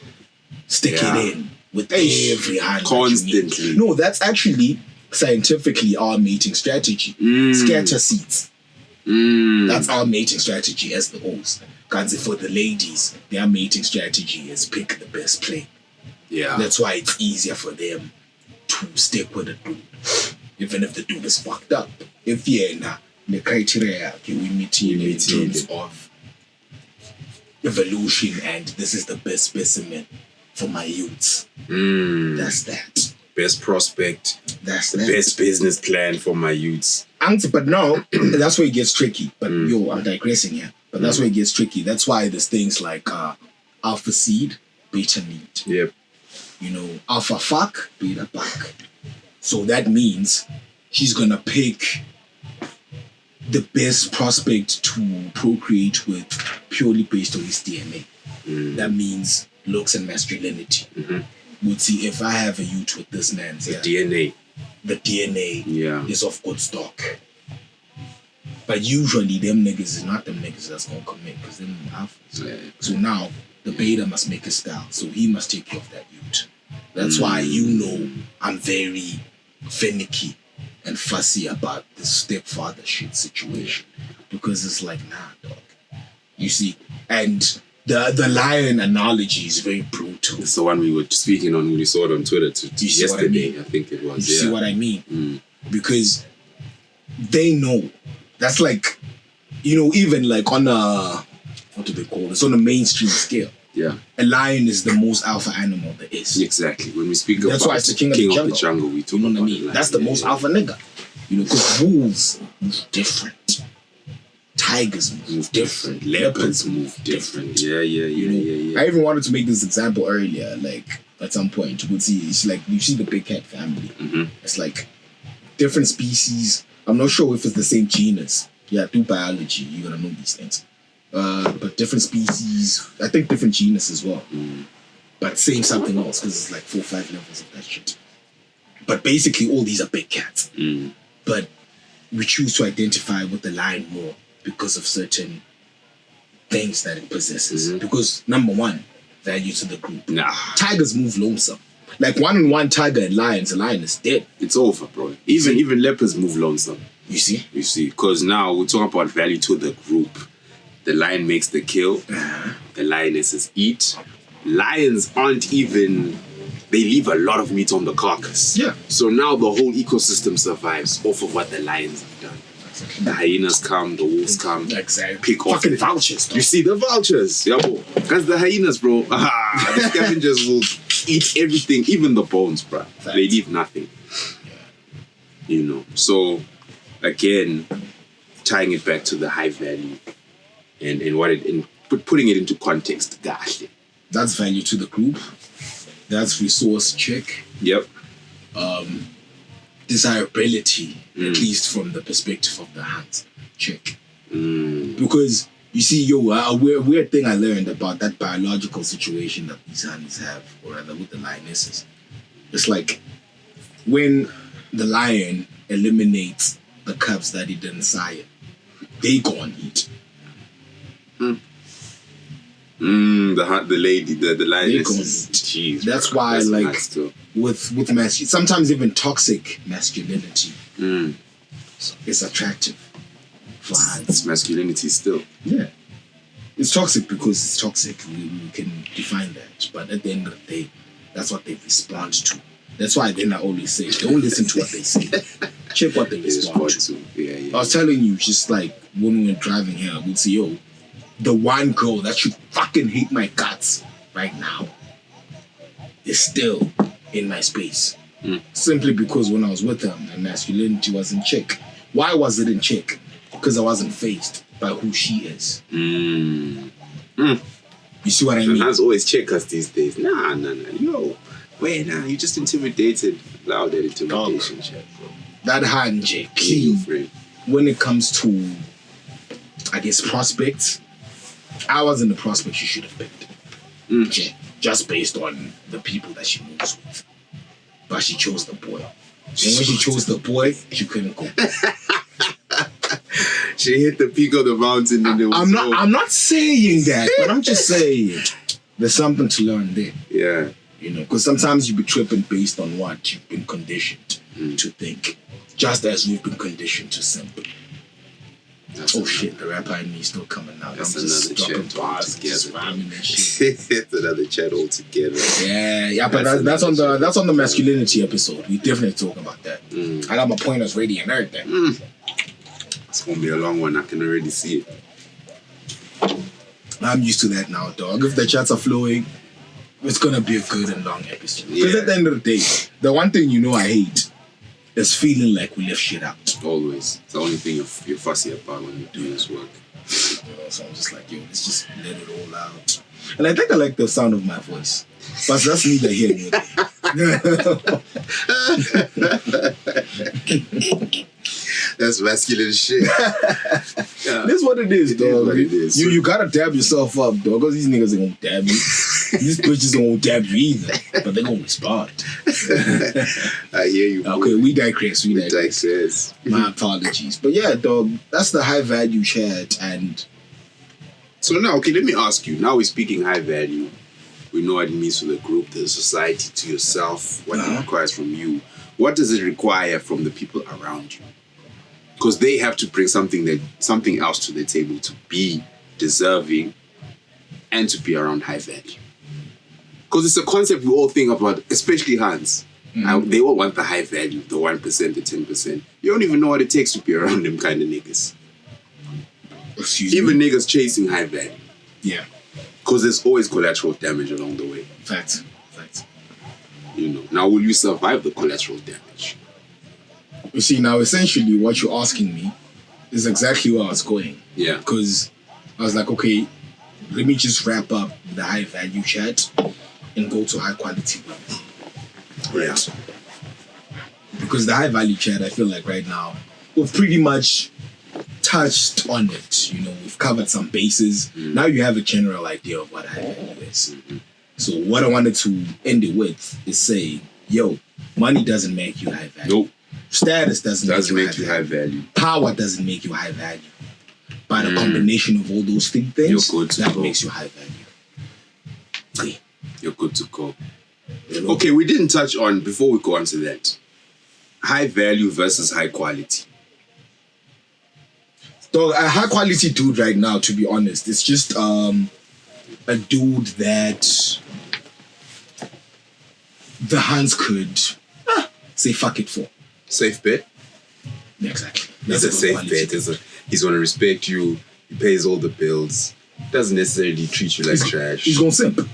stick Yeah. it in with every hand. that you need. Constantly. No, that's actually scientifically our mating strategy. Scatter seeds. That's our mating strategy as the O's. Because for the ladies, their mating strategy is pick the best play. Yeah. That's why it's easier for them to stick with the dude. Even if the dude is fucked up. If the criteria can we meet in terms of evolution and this is the best specimen for my youths. That's that. Best prospect. That's that. Best business plan for my youths. But now, that's where it gets tricky. But yo, I'm digressing here. But that's where it gets tricky. That's why there's things like alpha seed, beta need. Yep. You know, alpha fuck, beta buck. So that means she's gonna pick the best prospect to procreate with purely based on his DNA. That means looks and masculinity. Would see if I have a youth with this man's DNA. the DNA Yeah. is of good stock. But usually them niggas is not them niggas that's gonna commit because them alphas. Yeah. So now the beta must make a style. So he must take care of that youth. That's why you know I'm very finicky and fussy about this stepfather shit situation. Because it's like, nah, dog. You see, and the lion analogy is very brutal. It's the one we were speaking on when we saw it on Twitter You see what I yesterday. mean? I think it was. You see what I mean? Because they know. That's like, even like on a, what do they call it? It's on a mainstream scale. Yeah. A lion is the most alpha animal there is. Exactly. When we speak That's about why it's the king of the jungle. we talk You know what I about mean? it like, That's the most yeah. alpha nigga. Because wolves move different. Tigers move different. Leopards move different. Yeah. I even wanted to make this example earlier, like at some point. You would see, it's like you see the big cat family. It's like different species. I'm not sure if it's the same genus. Yeah, through biology, you gotta know these things. But different species, I think different genus as well. But same something else, because it's like 4 or 5 levels of that shit. But basically, all these are big cats. But we choose to identify with the lion more because of certain things that it possesses. Because number one, value to the group. Nah. Tigers move lonesome. Like 1-on-1 tiger and lions, a lion is dead. It's over, bro. Even leopards move lonesome. You see? You see, because now we're talking about value to the group. The lion makes the kill. The lionesses eat. Lions aren't even... They leave a lot of meat on the carcass. Yeah. So now the whole ecosystem survives off of what the lions have done. The hyenas come, the wolves come. Exactly. Pick off. Fucking vultures. You see the vultures, yeah, bro. Because the hyenas, bro, the scavengers will eat everything, even the bones, bro. They leave nothing. So again, tying it back to the high value and what putting it into context, gosh. That's value to the group. That's resource check. Yep. Desirability, at least from the perspective of the hunt check. Because you see, a weird thing I learned about that biological situation that these hunters have, or rather with the lionesses. It's like when the lion eliminates the cubs that he didn't sire, they go and eat. The lioness. Jeez, that's bro. why, That's like, nuts, too. with sometimes even toxic masculinity is attractive for hunts. It's masculinity still. Yeah. It's toxic because it's toxic. We can define that. But at the end of the day, that's what they respond to. That's why then I always say, don't listen to what they say. Check what they respond to. Yeah. I was telling you, just like when we were driving here, we'd see, the one girl that should fucking hate my guts right now is still in my space. Simply because when I was with her, my masculinity was in check. Why was it in check? Because I wasn't faced by who she is. You see what I mean? Man's always check us these days. Nah. Yo, wait, nah, you just intimidated. Allow that intimidation, check, bro. That hand check, clean. When it comes to, I guess, prospects, I wasn't the prospect she should have picked. Just based on the people that she moves with. But she chose the boy. And when she chose the boy, she couldn't go. She hit the peak of the mountain and it was I'm not saying that, but I'm just saying there's something to learn there. Yeah. Because sometimes you be tripping based on what you've been conditioned to think. Just as we've been conditioned to simp. Shit, the rapper in me is still coming out. That's I'm just dropping bars, just rhyming and shit. It's another chat altogether. Yeah, but that's on the masculinity episode. We definitely talk about that. I got my pointers ready and everything. It's gonna be a long one. I can already see it. I'm used to that now, dog. If the chats are flowing, it's gonna be a good and long episode. Because at the end of the day, the one thing I hate is feeling like we left shit out. Always. It's the only thing you're fussy about when you're doing this work. So I'm just like, let's just let it all out. And I think I like the sound of my voice. But that's neither here nor there. That's masculine shit. That's what it is, dog. What it is. You gotta dab yourself up, dog, because these niggas ain't gonna dab you. These bitches ain't gonna dab you either, but they gonna respond. I hear you. Okay, we digress. We digress. My apologies. But yeah, dog, that's the high value chat. And so now, okay, let me ask you. Now we're speaking high value. We know what it means to the group, to the society, to yourself, what it requires from you. What does it require from the people around you? Because they have to bring something else to the table to be deserving and to be around high value. Because it's a concept we all think about, especially Hans. They all want the high value, the 1%, the 10%. You don't even know what it takes to be around them kind of niggas. Even niggas chasing high value. Yeah. Because there's always collateral damage along the way. Fact. You know. Now, will you survive the collateral damage? You see, now essentially what you're asking me is exactly where I was going. Yeah. Because I was like, okay, let me just wrap up the high value chat and go to high quality women. Right. Because the high value chat, I feel like right now, we've pretty much touched on it. You know, we've covered some bases. Now you have a general idea of what high value is. So what I wanted to end it with is saying, yo, money doesn't make you high value. Nope. Status doesn't make you high value. Power doesn't make you high value. But a combination of all those three things, that makes you high value. You're good to go. Okay, we didn't touch on, before we go on to that, high value versus high quality. So a high quality dude right now, to be honest, it's just a dude that the Hans could say fuck it for. Safe bet. Yeah, exactly. It's a safe bet. He's going to respect you. He pays all the bills. Doesn't necessarily treat you like trash. He's going to simp.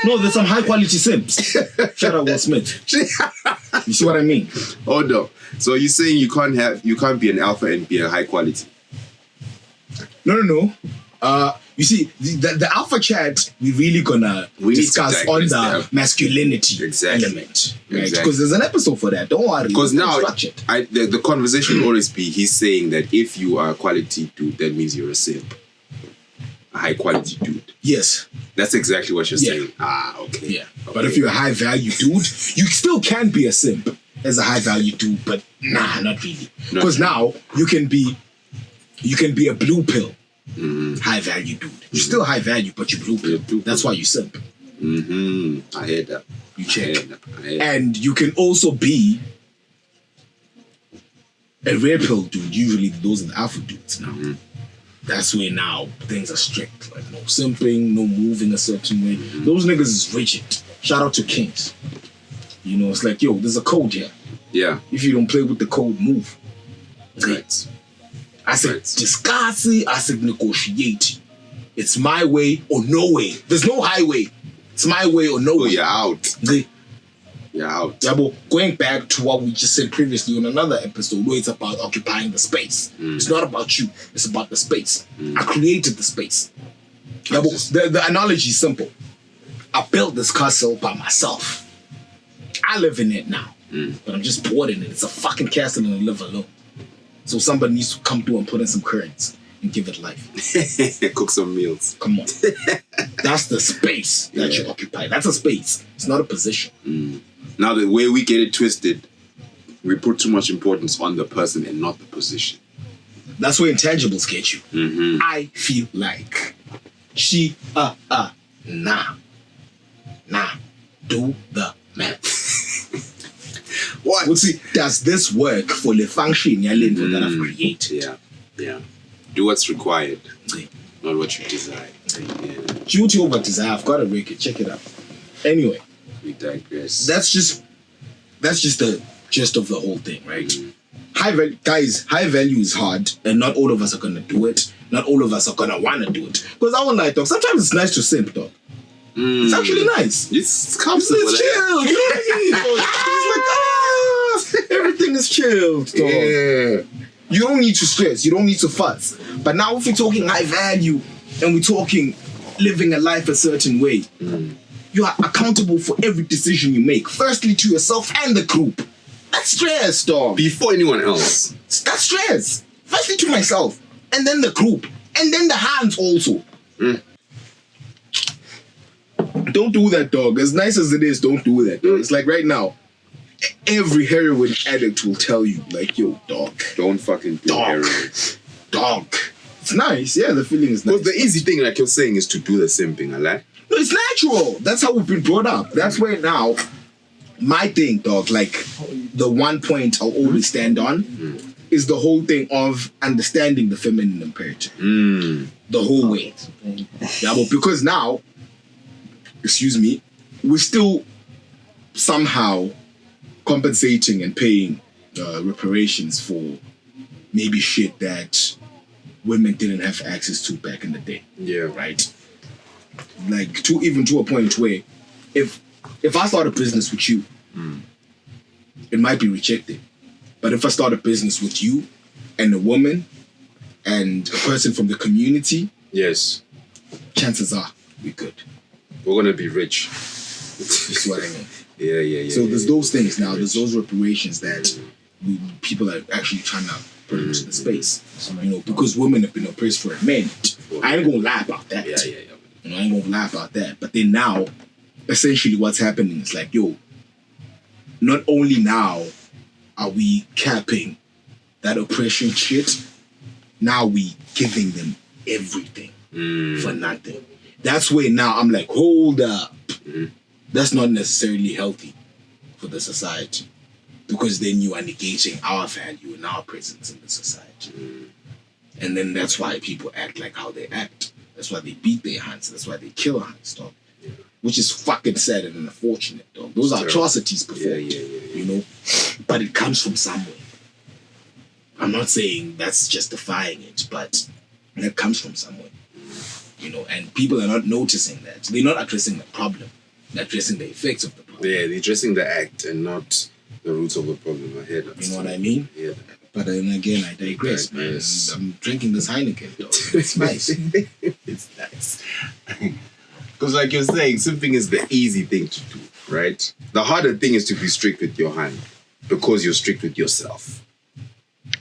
No, there's some high quality simps. Shout out Will Smith. You see what I mean? Oh no. So you're saying you can't be an alpha and be a high quality? No. You see, the alpha chat, we really gonna discuss on the masculinity element. Right? Exactly. Because there's an episode for that. Don't worry. Because now, the conversation will always be, he's saying that if you are a quality dude, that means you're a simp. A high quality dude. Yes. That's exactly what you're saying. Ah, okay. Yeah. Okay. But if you're a high value dude, you still can be a simp as a high value dude, but nah, not really. Because now you can be a blue pill. High value dude. You're still high value, but you blue pill. That's why you simp. I heard that. You check. And you can also be a red pill dude. Usually those are the alpha dudes now. That's where now things are strict. Like no simping, no moving a certain way. Those niggas is rigid. Shout out to Kings. You know, it's like, yo, there's a code here. Yeah. If you don't play with the code, move. Right. I said, discuss it. I said, negotiate. It's my way or no way. There's no highway. It's my way or no way. You're out. You're out. Yeah, but going back to what we just said previously on another episode, where it's about occupying the space. It's not about you. It's about the space. I created the space. Yeah, but the analogy is simple. I built this castle by myself. I live in it now. But I'm just bored in it. It's a fucking castle and I live alone. So somebody needs to come through and put in some currents and give it life. Cook some meals. Come on. That's the space that you occupy. That's a space. It's not a position. Now, the way we get it twisted, we put too much importance on the person and not the position. That's where intangibles get you. I feel like she, nah. Do the math. What? We'll see, does this work for the function that I've created? Yeah. Do what's required, not what you desire. Duty over desire. I've got a record. Check it out. Anyway, we digress. That's just the gist of the whole thing, right? High value, guys. High value is hard, and not all of us are gonna do it. Not all of us are gonna wanna do it. Because I won't lie, dog. Sometimes it's nice to simp, dog. It's actually nice. It's comfortable. It's chill. You know what I mean? It's like, everything is chilled, dog. Yeah. You don't need to stress. You don't need to fuss. But now if we're talking high value and we're talking living a life a certain way, you are accountable for every decision you make. Firstly to yourself and the group. That's stress, dog. Before anyone else. That's stress. Firstly to myself, and then the group, and then the hands also. Don't do that, dog. As nice as it is, don't do that. It's like right now, every heroin addict will tell you, like, yo, dog. Don't fucking do heroin. Dog. It's nice. Yeah, the feeling is nice. But the easy thing, like you're saying, is to do the simping, like. No, it's natural. That's how we've been brought up. That's where now, my thing, dog, like, the one point I'll always stand on is the whole thing of understanding the feminine imperative. The whole way. Yeah, but because now, excuse me, we're still somehow compensating and paying reparations for maybe shit that women didn't have access to back in the day. Yeah. Right? Like even to a point where if I start a business with you, it might be rejected. But if I start a business with you and a woman and a person from the community, Yes. chances are we're good. We're gonna be rich. That's what I mean. Yeah. So there's those things now. There's those reparations that people are actually trying to put into the space. You know, because women have been oppressed for a minute. I ain't gonna lie about that. Yeah. You know, I ain't gonna lie about that. But then now, essentially what's happening is like, yo, not only now are we capping that oppression shit, now we giving them everything for nothing. That's where now I'm like, hold up. That's not necessarily healthy for the society. Because then you are negating our value and our presence in the society. And then that's why people act like how they act. That's why they beat their hands. That's why they kill hands, dog. Which is fucking sad and unfortunate, dog. Those are atrocities performed, you know? But it comes from somewhere. I'm not saying that's justifying it, but it comes from somewhere. You know, and people are not noticing that. They're not addressing the problem. They're addressing the effects of the problem. Yeah, they're addressing the act and not the roots of the problem. I hear that. You know what I mean? Yeah. But then again, I digress, man. I'm drinking this Heineken, dog. It's nice. It's nice. Because like you're saying, simping is the easy thing to do, right? The harder thing is to be strict with your hand because you're strict with yourself.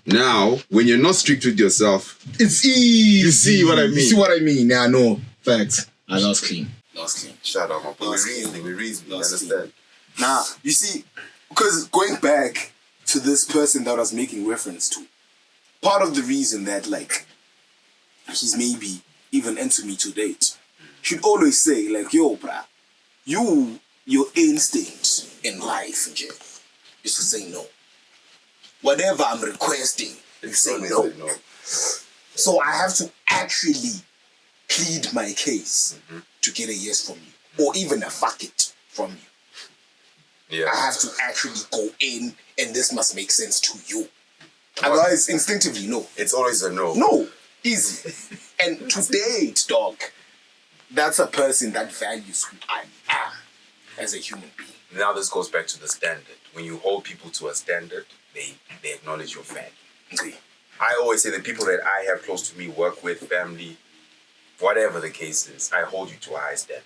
Now, when you're not strict with yourself, It's easy. You see what I mean? You see what I mean? Yeah, no. Facts. I lost clean. Shut up, my boy. Lost We're reasoning, you Lost understand? Now, you see, because going back to this person that I was making reference to, part of the reason that, like, he's maybe even into me to date, should always say, like, yo, bruh, your instinct in life, Jay, is to say no. Whatever I'm requesting, you say no. So I have to actually plead my case to get a yes from you, or even a fuck it from you. Yeah. I have to actually go in, and this must make sense to you. Otherwise, instinctively, no. It's always a no. No, easy. And to date, dog, that's a person that values who I am as a human being. Now this goes back to the standard. When you hold people to a standard, they acknowledge your value. Okay. I always say the people that I have close to me, work with, family, whatever the case is, I hold you to a high standard.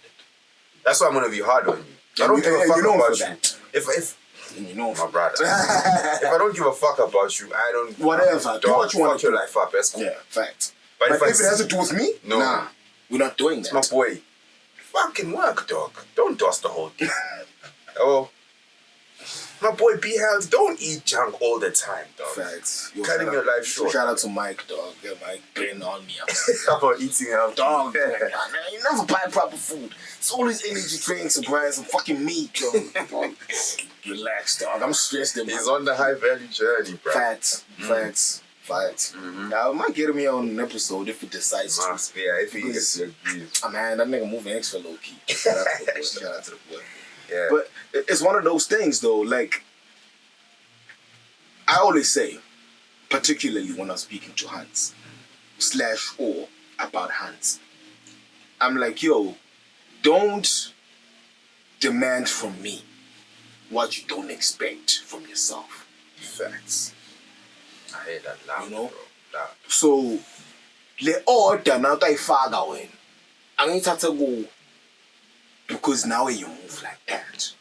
That's why I'm gonna be hard on you. I don't give a fuck about you. If And you know, my brother, if I don't give a fuck about you, I don't. Whatever. Do what you want fuck to your do. life up. That's cool. yeah, fact. But But if I if it has see- to do with me, No. nah, we're not doing that. my boy, fucking work, dog. Don't toss the whole thing. Oh, my boy, be healthy. Don't eat junk all the time, dog. Facts. Yo, Cutting shout your out- life short. Shout out to Mike, dog. Yeah, Mike, been on me. How about eating healthy? Dog, man, you never buy proper food. It's always energy drinks and buy some fucking meat, dog. Relax, dog. I'm stressed. He's on the high value journey, bro. Facts. Now, I might get me on an episode if it decides to. Must be, yeah, if he Because- agrees. Oh, man, that nigga moving extra low key. Shout out to the boy. Shout out to the boy. Yeah. But it's one of those things, though. Like, I always say, particularly when I'm speaking to Hans, / or about Hans, I'm like, yo, don't demand from me what you don't expect from yourself. Facts. I hear that loud, You know? bro. Loud. So, le order now that I fagger when I need to go because now you move like that.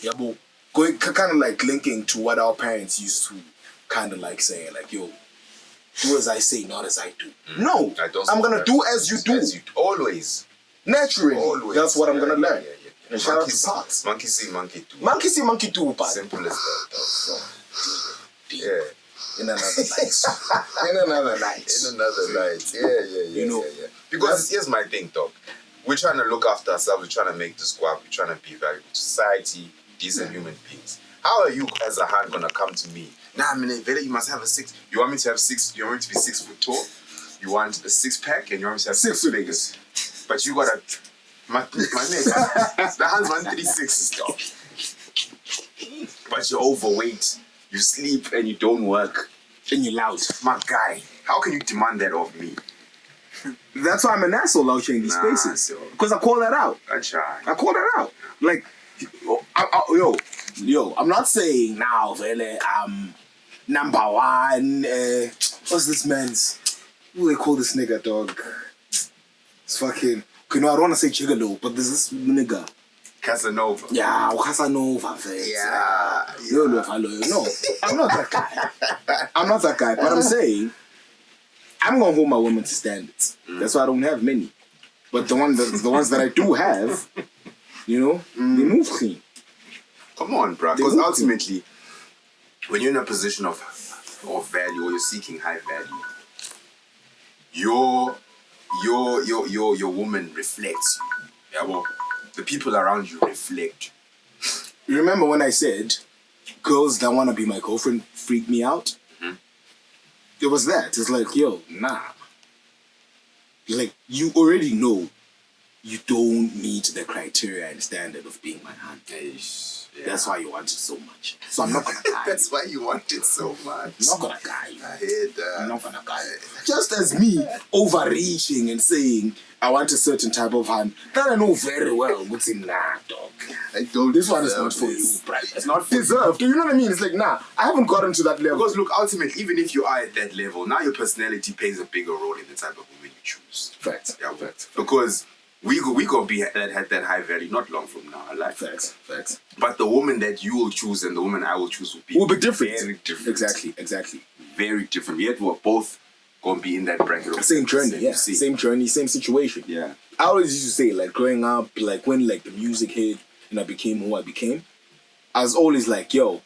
Yeah, but going kind of like linking to what our parents used to kind of like saying, like, yo, do as I say, not as I do. No, I don't I'm support gonna that. do as you do. As you always. Naturally. Always. That's what I'm Yeah, gonna learn. Yeah. And shout out Monkey to see, Parks. monkey see, monkey do. Monkey see, monkey do, but Simple as that, dog. Yeah. in another night. In another night. In another light. Yeah. You know, yeah. Because here's my thing, dog. We're trying to look after ourselves. We're trying to make this go up. We're trying to be valuable to society, decent human beings. How are you, as a hand, gonna come to me? Nah, man, Vela, you must have a 6. You want me to have 6? You want me to be 6 foot tall? You want a 6-pack, and you want me to have 6 figures? But you gotta My neck. The hands 136 is dog. But you're overweight. You sleep and you don't work. And you're loud. My guy, how can you demand that of me? That's why I'm an asshole out here in these spaces. Because I call that out. I call that out. Like, yo, I'm not saying now, really, I'm number one. What's this man's? What do they call this nigga, dog? It's fucking. Okay, no, I don't want to say Chigalo, but there's this nigga. Casanova. Yeah, Casanova. Yeah. No, I'm not that guy. I'm not that guy, but I'm saying I'm gonna hold my women to standards. That's why I don't have many. But the ones that I do have, you know, they move clean. Come on, bro. Because ultimately, when you're in a position of value or you're seeking high value, your woman reflects you. Yeah, well, the people around you reflect you. You remember when I said girls that want to be my girlfriend freak me out? Mm-hmm. It was that. It's like, yo, nah. Like, you already know you don't meet the criteria and standard of being my aunt. Yeah. That's why you want it so much. So I'm not gonna guide you. That's why you want it so much. I'm not gonna guide you. I hear that. I'm not gonna guide you. Just as me overreaching and saying I want a certain type of hand that I know very well what's in nah, dog. I don't. This one is not for you, bro. It's not deserved. Do you know what I mean? It's like, nah, I haven't gotten to that level. Because look, ultimately, even if you are at that level, now your personality plays a bigger role in the type of woman you choose. Facts. Yeah, facts. Because we gonna be at that high value not long from now. Like Facts. But the woman that you will choose and the woman I will choose will be different. Very different. Exactly. Very different. Yet we're both gonna be in that bracket. Of same journey, yeah. Same journey, same situation. Yeah. I always used to say, like, growing up, like, when, like, the music hit and I became who I became, I was always like, yo,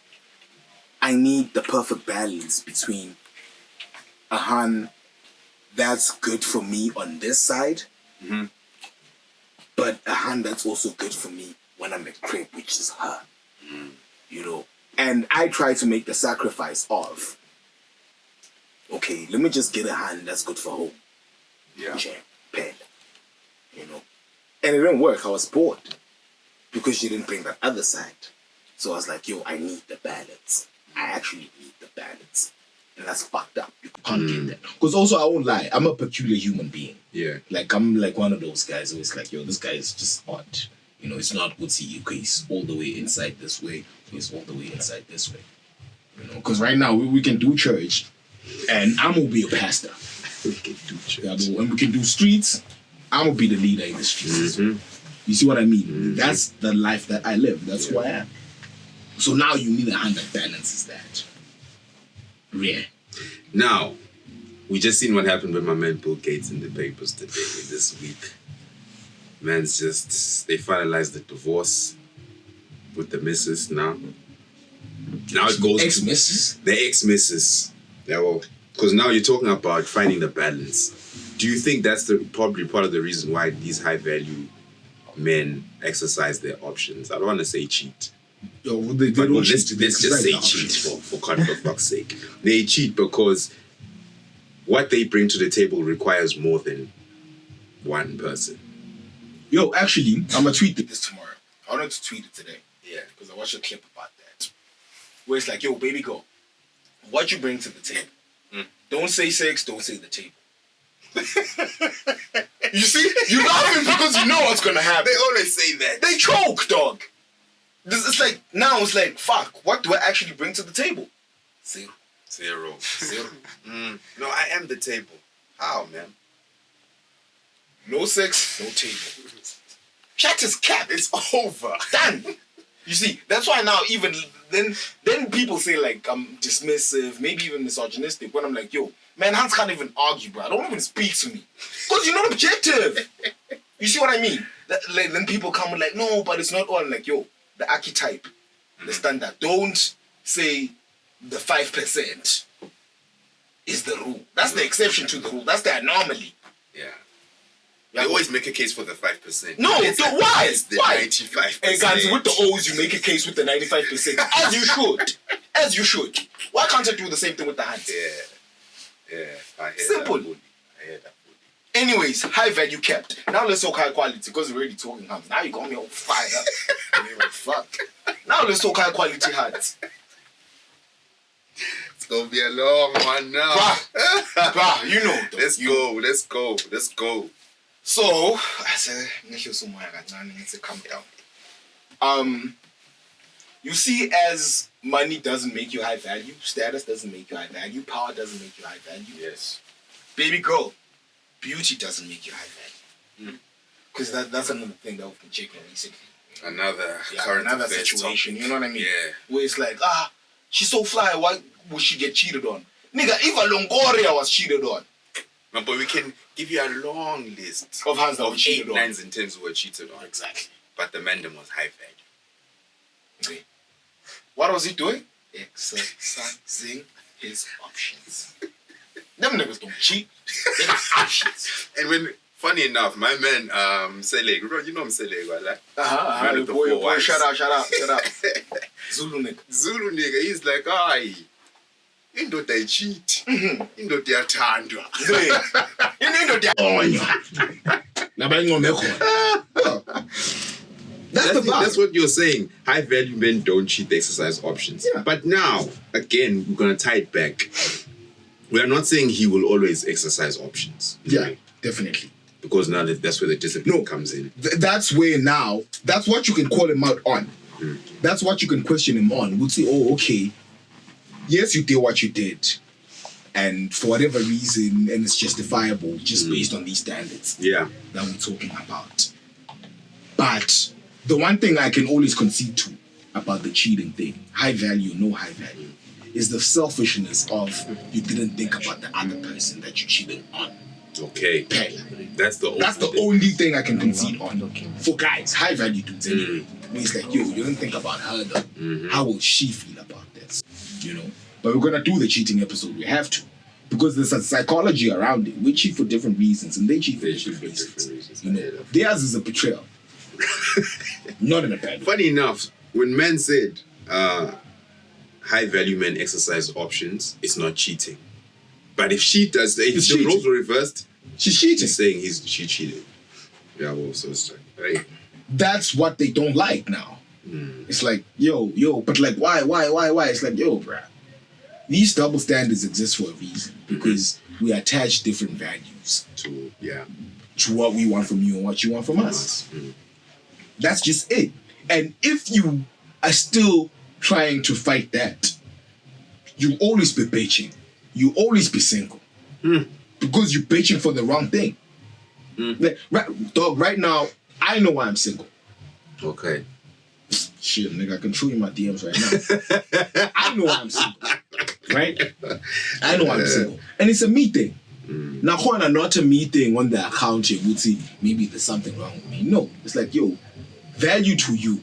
I need the perfect balance between a hand that's good for me on this side, but a hand that's also good for me when I'm at crib, which is her. You know? And I try to make the sacrifice of, okay, let me just get a hand that's good for home. Yeah. Chair, pen. You know? And it didn't work. I was bored because she didn't bring that other side. So I was like, yo, I need the balance. I actually need the balance. And that's fucked up. You can't get that. Because also, I won't lie, I'm a peculiar human being. Yeah. Like, I'm like one of those guys who's like, yo, this guy is just odd. You know, it's not good see. Okay, he's all the way inside this way. He's all the way inside this way. You know, because right now, we can do church and I'm going to be a pastor. We can do church. Yeah, and we can do streets. I'm going to be the leader in the streets. You see what I mean? That's the life that I live. That's who I am. So now you need a hand that balances that. Rare. Now, we just seen what happened with my man Bill Gates in the papers today, this week. Man's just, they finalized the divorce with the missus now. Now it goes Ex-missus? The ex-missus. Yeah, well, because now you're talking about finding the balance. Do you think that's probably part of the reason why these high-value men exercise their options? I don't want to say cheat. Yo, Let's just say cheat for fuck's sake. They cheat because what they bring to the table requires more than one person. Yo, actually, I'm going to tweet this tomorrow. I wanted to tweet it today. Yeah. Because I watched a clip about that. Where it's like, yo, baby girl, what you bring to the table? Don't say sex, don't say the table. You see? You're laughing because you know what's going to happen. They always say that. They choke, dog. It's like, now it's like, fuck, what do I actually bring to the table? Zero. No, I am the table. How, man? No sex, no table. Chat is cap. It's over. Done. You see, that's why now even then people say like I'm dismissive, maybe even misogynistic, when I'm like, yo, man, Hans can't even argue, bro. Don't even speak to me. Because you're not objective. You see what I mean? Then people come like, no, but it's not all. I'm like, yo, the archetype, the standard. Don't say the 5% is the rule. That's the exception to the rule. That's the anomaly. Yeah. They always make a case for the 5%. No, why? It's the Why? 95%. Hey guys, with the O's, you make a case with the 95%. As you should. As you should. Why can't I do the same thing with the hands? Yeah. I hear Simple. that. I hear that. Anyways, high value kept. Now let's talk high quality because we're already talking hands. Now you got me all fired up. Fuck. Now let's talk high quality hands. It's gonna be a long one now. Bruh, you know. Let's go. So, I said, let's calm down. You see, as money doesn't make you high value, status doesn't make you high value, power doesn't make you high value. Yes. Baby girl, beauty doesn't make you high value. Because that's another thing that we've been checking recently. Another situation, topic. you know what I mean? Yeah. Where it's like, she's so fly, why would she get cheated on? Nigga, if a Longoria was cheated on. No, but we can give you a long list Of hands that were cheated 8, on. 9s, and 10s who were cheated on. Exactly. But the man them was high value. Okay. What was he doing? Exercising his options. Them niggas don't cheat. They got options. And when, funny enough, my man, Seleg, you know Seleg, right? Man with the Boy, 4 wives. shut up. Zulu nigga. Zulu nigga, he's like, aye, indoda icheat, indoda iyathandwa. That's what you're saying. High value men don't cheat, they exercise options. Yeah. But now, again, we're gonna tie it back. We are not saying he will always exercise options. Yeah, definitely. Because now that's where the discipline comes in. That's where now, that's what you can call him out on. That's what you can question him on. We'll say, oh, okay, yes, you did what you did. And for whatever reason, and it's justifiable just based on these standards Yeah. that we're talking about. But the one thing I can always concede to about the cheating thing, high value, no high value, is the selfishness of you didn't think about the other person that you cheated on. Okay. Pay. That's the only thing I can concede on. For guys, high value dudes anyway. Where it's like, yo, you didn't think about her though. How will she feel about this? You know? But we're gonna do the cheating episode. We have to. Because there's a psychology around it. We cheat for different reasons and they cheat for different reasons. You know? Theirs is a betrayal. Not in a bad way. Funny enough, when men said high value men exercise options, it's not cheating. But if she does, if It's the cheating. roles were reversed, She's cheating. she's saying she cheated. Yeah, well, so it's like, right? That's what they don't like now. It's like, yo, but like, why? It's like, yo, bruh. These double standards exist for a reason because we attach different values To to what we want from you and what you want from us. That's just it. And if you are still trying to fight that, you'll always be bitching. You'll always be single. Because you're bitching for the wrong thing. Like, right now, I know why I'm single. Okay. Shit, nigga, I can show you my DMs right now. I know I'm single. Right? I know I'm single. And it's a me thing. Now, Juana, not a me thing on the account you would see maybe there's something wrong with me. No. It's like, yo, value to you.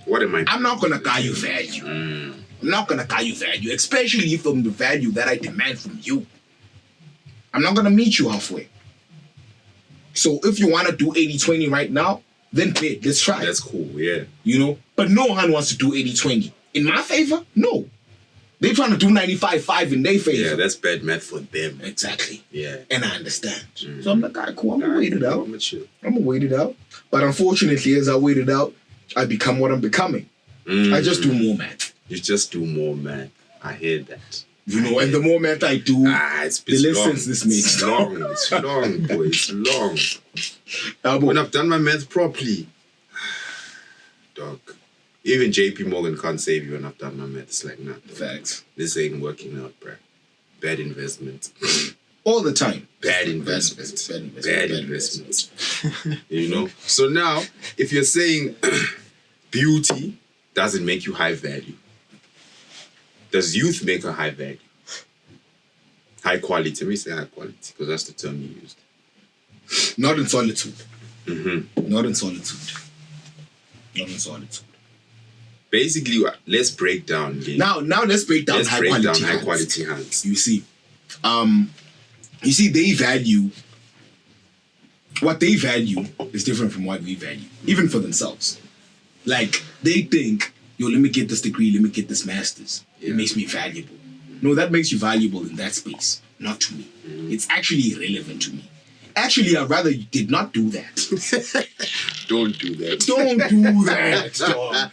What am I? I'm not gonna guy you value. I'm not gonna guy you value, especially from the value that I demand from you. I'm not gonna meet you halfway. So if you wanna do 80-20 right now, then bid, let's try. That's cool, yeah. You know? But no one wants to do 80-20. In my favor? No. They're trying to do 95-5 in their favor. Yeah, that's bad math for them. Exactly. Yeah. And I understand. So I'm like, all right, cool, I'm gonna wait it out. Mature. I'm gonna wait it out. But unfortunately, as I wait it out, I become what I'm becoming. I just do more math. You just do more, man. I hear that. You know, and the more math I do, it's the less long. sense this makes. It's long. It's long, boy. It's long. But When I've done my math properly, dog. Even JP Morgan can't save you when I've done my math. It's like, nah. facts. This ain't working out, bruh. Bad investment. All the time. Bad investment. Bad investment. You know? So now, if you're saying beauty doesn't make you high value, does youth make a high value? High quality. Let me say high quality, because that's the term you used. Not in solitude. Not in solitude. Not in solitude. Basically, let's break down. Now let's break down high quality high hands. quality hands. You see, they value. What they value is different from what we value, even for themselves. Like, they think, yo, let me get this degree, let me get this master's. It makes me valuable. No, that makes you valuable in that space, not to me. It's actually irrelevant to me. Actually, I'd rather you did not do that. Don't do that. Don't do that, dog.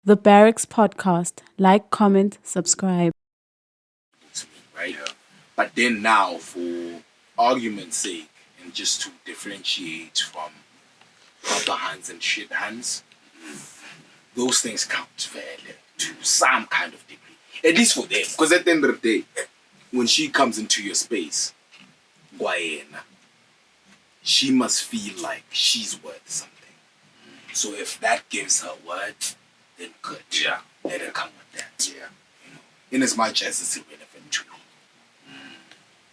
The Barracks Podcast. Like, comment, subscribe. Right? But then now, for argument's sake, and just to differentiate from proper hands and shit hands, those things count fairly to some kind of degree. At least for them. Because at the end of the day, when she comes into your space, Guayena, she must feel like she's worth something. So if that gives her worth, then good. Yeah. Let her come with that. Yeah. You know, in as much as it's irrelevant to me.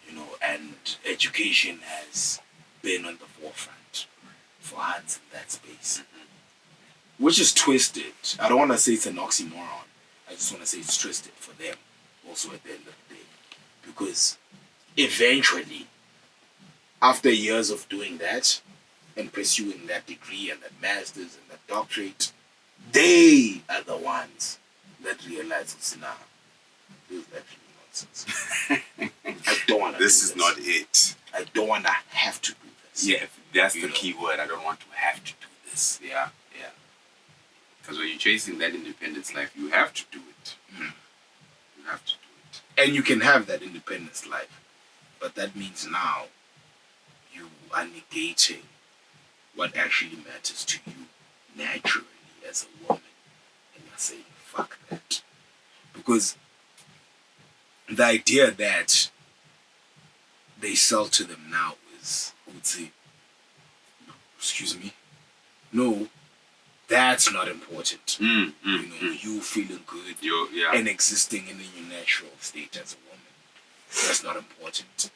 You know, and education has been on the forefront for hands in that space. Which is twisted. I don't want to say it's an oxymoron. I just want to say it's twisted for them also at the end of the day. Because eventually, after years of doing that and pursuing that degree and that master's and that doctorate, they are the ones that realize it's nah, this is actually nonsense. I don't want to This do is not it. I don't want to have to do this. Yeah, that's You the know. key word. I don't want to have to do this. Yeah, yeah. Because when you're chasing that independence life, you have to do it. You have to do it. And you can have that independence life. But that means now you are negating what actually matters to you naturally as a woman. And you're saying, fuck that. Because the idea that they sell to them now is, I would say, excuse me, no, that's not important. You know, you feeling good Yeah. and existing in your natural state as a woman. That's not important.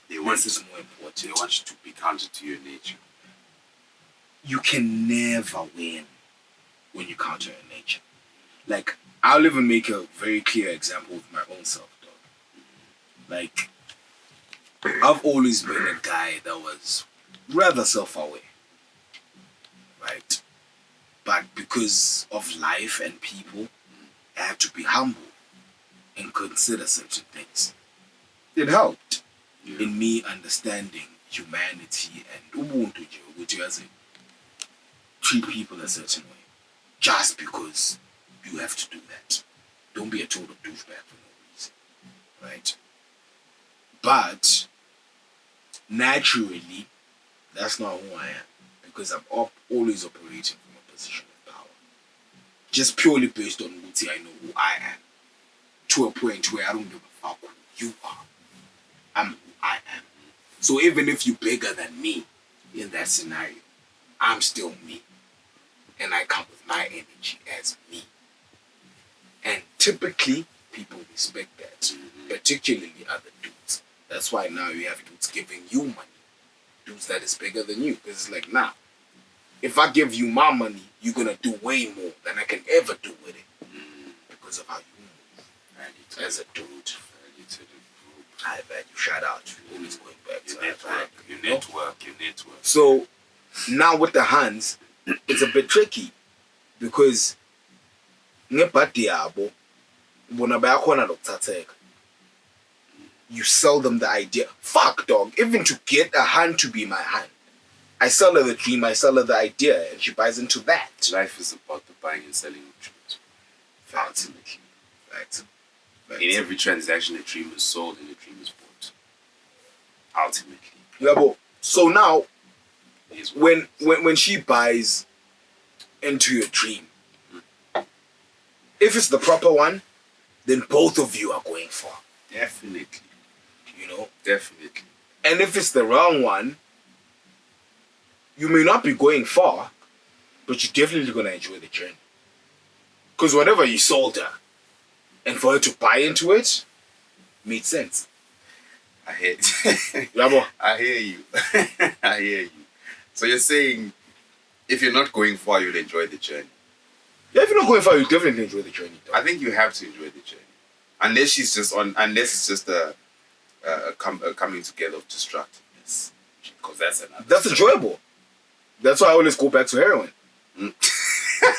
They want, This is more important. they want you to be counter to your nature. You can never win when you counter your nature. Like, I'll even make a very clear example with my own self, dog. Like, I've always been a guy that was rather self-aware, right? But because of life and people, I had to be humble and consider certain things. It helped in me understanding humanity and Ubuntu, which is treat people a certain way. Just because you have to do that. Don't be a total douchebag for no reason. Right? But naturally, that's not who I am. Because I'm always operating from a position of power. Just purely based on what I know who I am. To a point where I don't give a fuck who you are. I'm who I am. So even if you're bigger than me in that scenario, I'm still me. And I come with my energy as me. And typically, people respect that. Particularly other dudes. That's why now you have dudes giving you money. Dudes that is bigger than you. Because it's like, nah. If I give you my money, you're going to do way more than I can ever do with it. Because of how you move. As a dude. High value. Shout out. You're always going back to high value. Your network. So now with the hands, it's a bit tricky because ngepati yabo bona bayakhona lokuthatheka. You sell them the idea. Fuck, dog. Even to get a hand to be my hand, I sell her the dream. I sell her the idea, and she buys into that. Life is about the buying and selling of dreams. Ultimately. Facts. In every transaction, a dream is sold and a dream is bought. Ultimately. Yeah, but so now It is what it is. when she buys into your dream, if it's the proper one, then both of you are going for, Definitely. you know. Definitely. And if it's the wrong one, you may not be going far, but you're definitely gonna enjoy the journey. Because whatever you sold her, and for her to buy into it, made sense. I hear Yabo. I hear you. I hear you. So you're saying if you're not going far, you'll enjoy the journey. Yeah, if you're not going far, you definitely enjoy the journey. I think you have to enjoy the journey. Unless it's just a coming together of destructiveness. Because that's another. That's enjoyable. That's why I always go back to heroin.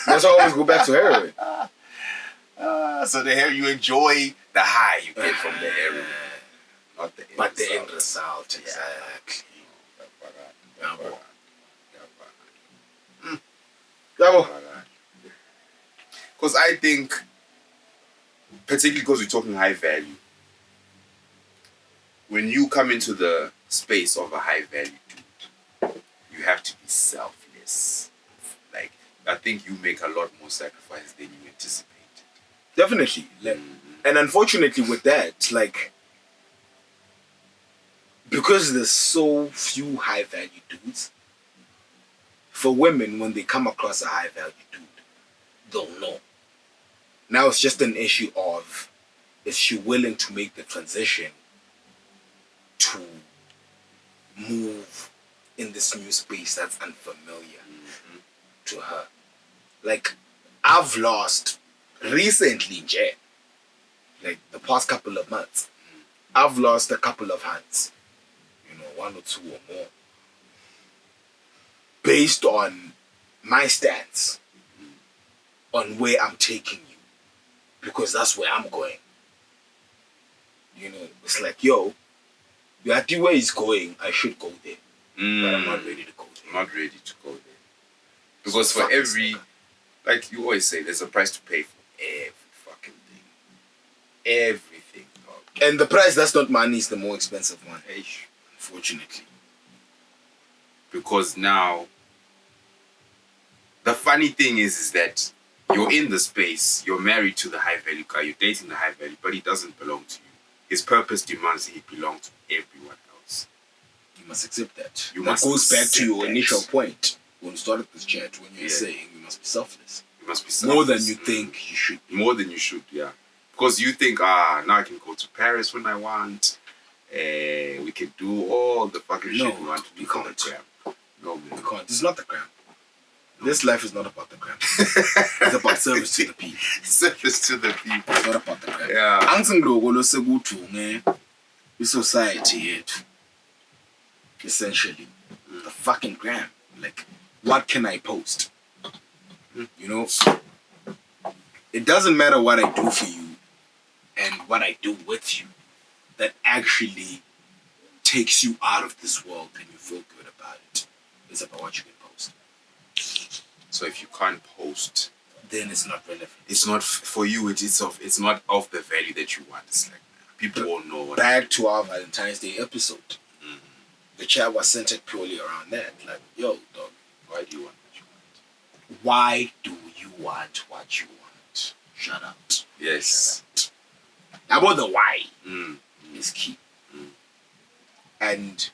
That's why I always go back to heroin. So the hair, you enjoy the high you get from the heroin. Not the end but the result. end result, exactly. Yabo. Yabo. Because I think, particularly because we're talking high value, when you come into the space of a high value dude, you have to be selfless. Like, I think you make a lot more sacrifice than you anticipated. Definitely. And unfortunately with that, like, because there's so few high value dudes, for women, when they come across a high value dude, they'll know. Now it's just an issue of, is she willing to make the transition to move in this new space that's unfamiliar to her? Like, I've lost recently, Jay, like the past couple of months, I've lost a couple of hands, you know, 1 or 2 or more, based on my stance on where I'm taking you, because that's where I'm going. You know, it's like, yo, you are the way he's going, I should go there, but I'm not ready to go there. I'm not ready to go there. Because So for every, like you always say, there's a price to pay for every fucking thing. Everything, dog. And the price that's not money is the more expensive one, unfortunately. Because now, the funny thing is that you're in the space, you're married to the high value guy, you're dating the high value, but he doesn't belong to you. His purpose demands he belong to everyone else. You must accept that. You That must goes back to accept your that. initial point when we started this chat, when you were Yeah. saying you must be selfless. You must be More than selfless. you think you should be. More than you should, yeah. Because you think, now I can go to Paris when I want. We can do all the fucking No, shit we want to do you for the can't. gram. No, man. You can't. It's not the gram. This life is not about the gram. It's about service to the people. Service to the people. It's not about the gram. Yeah. Angizingiloko sekuthunge i-society yethu. Essentially, the fucking gram. Like, what can I post? You know, it doesn't matter what I do for you and what I do with you that actually takes you out of this world and you feel good about it. It's about what you can post. So if you can't post, Then it's not relevant. it's not for you. It's not of the value that you want. It's like people all know what. Back to our Valentine's Day episode. The chat was centered purely around that. Like, yo, dog, Why do you want what you want? why do you want what you want? Shut up. Yes. About the why Mm. is key. And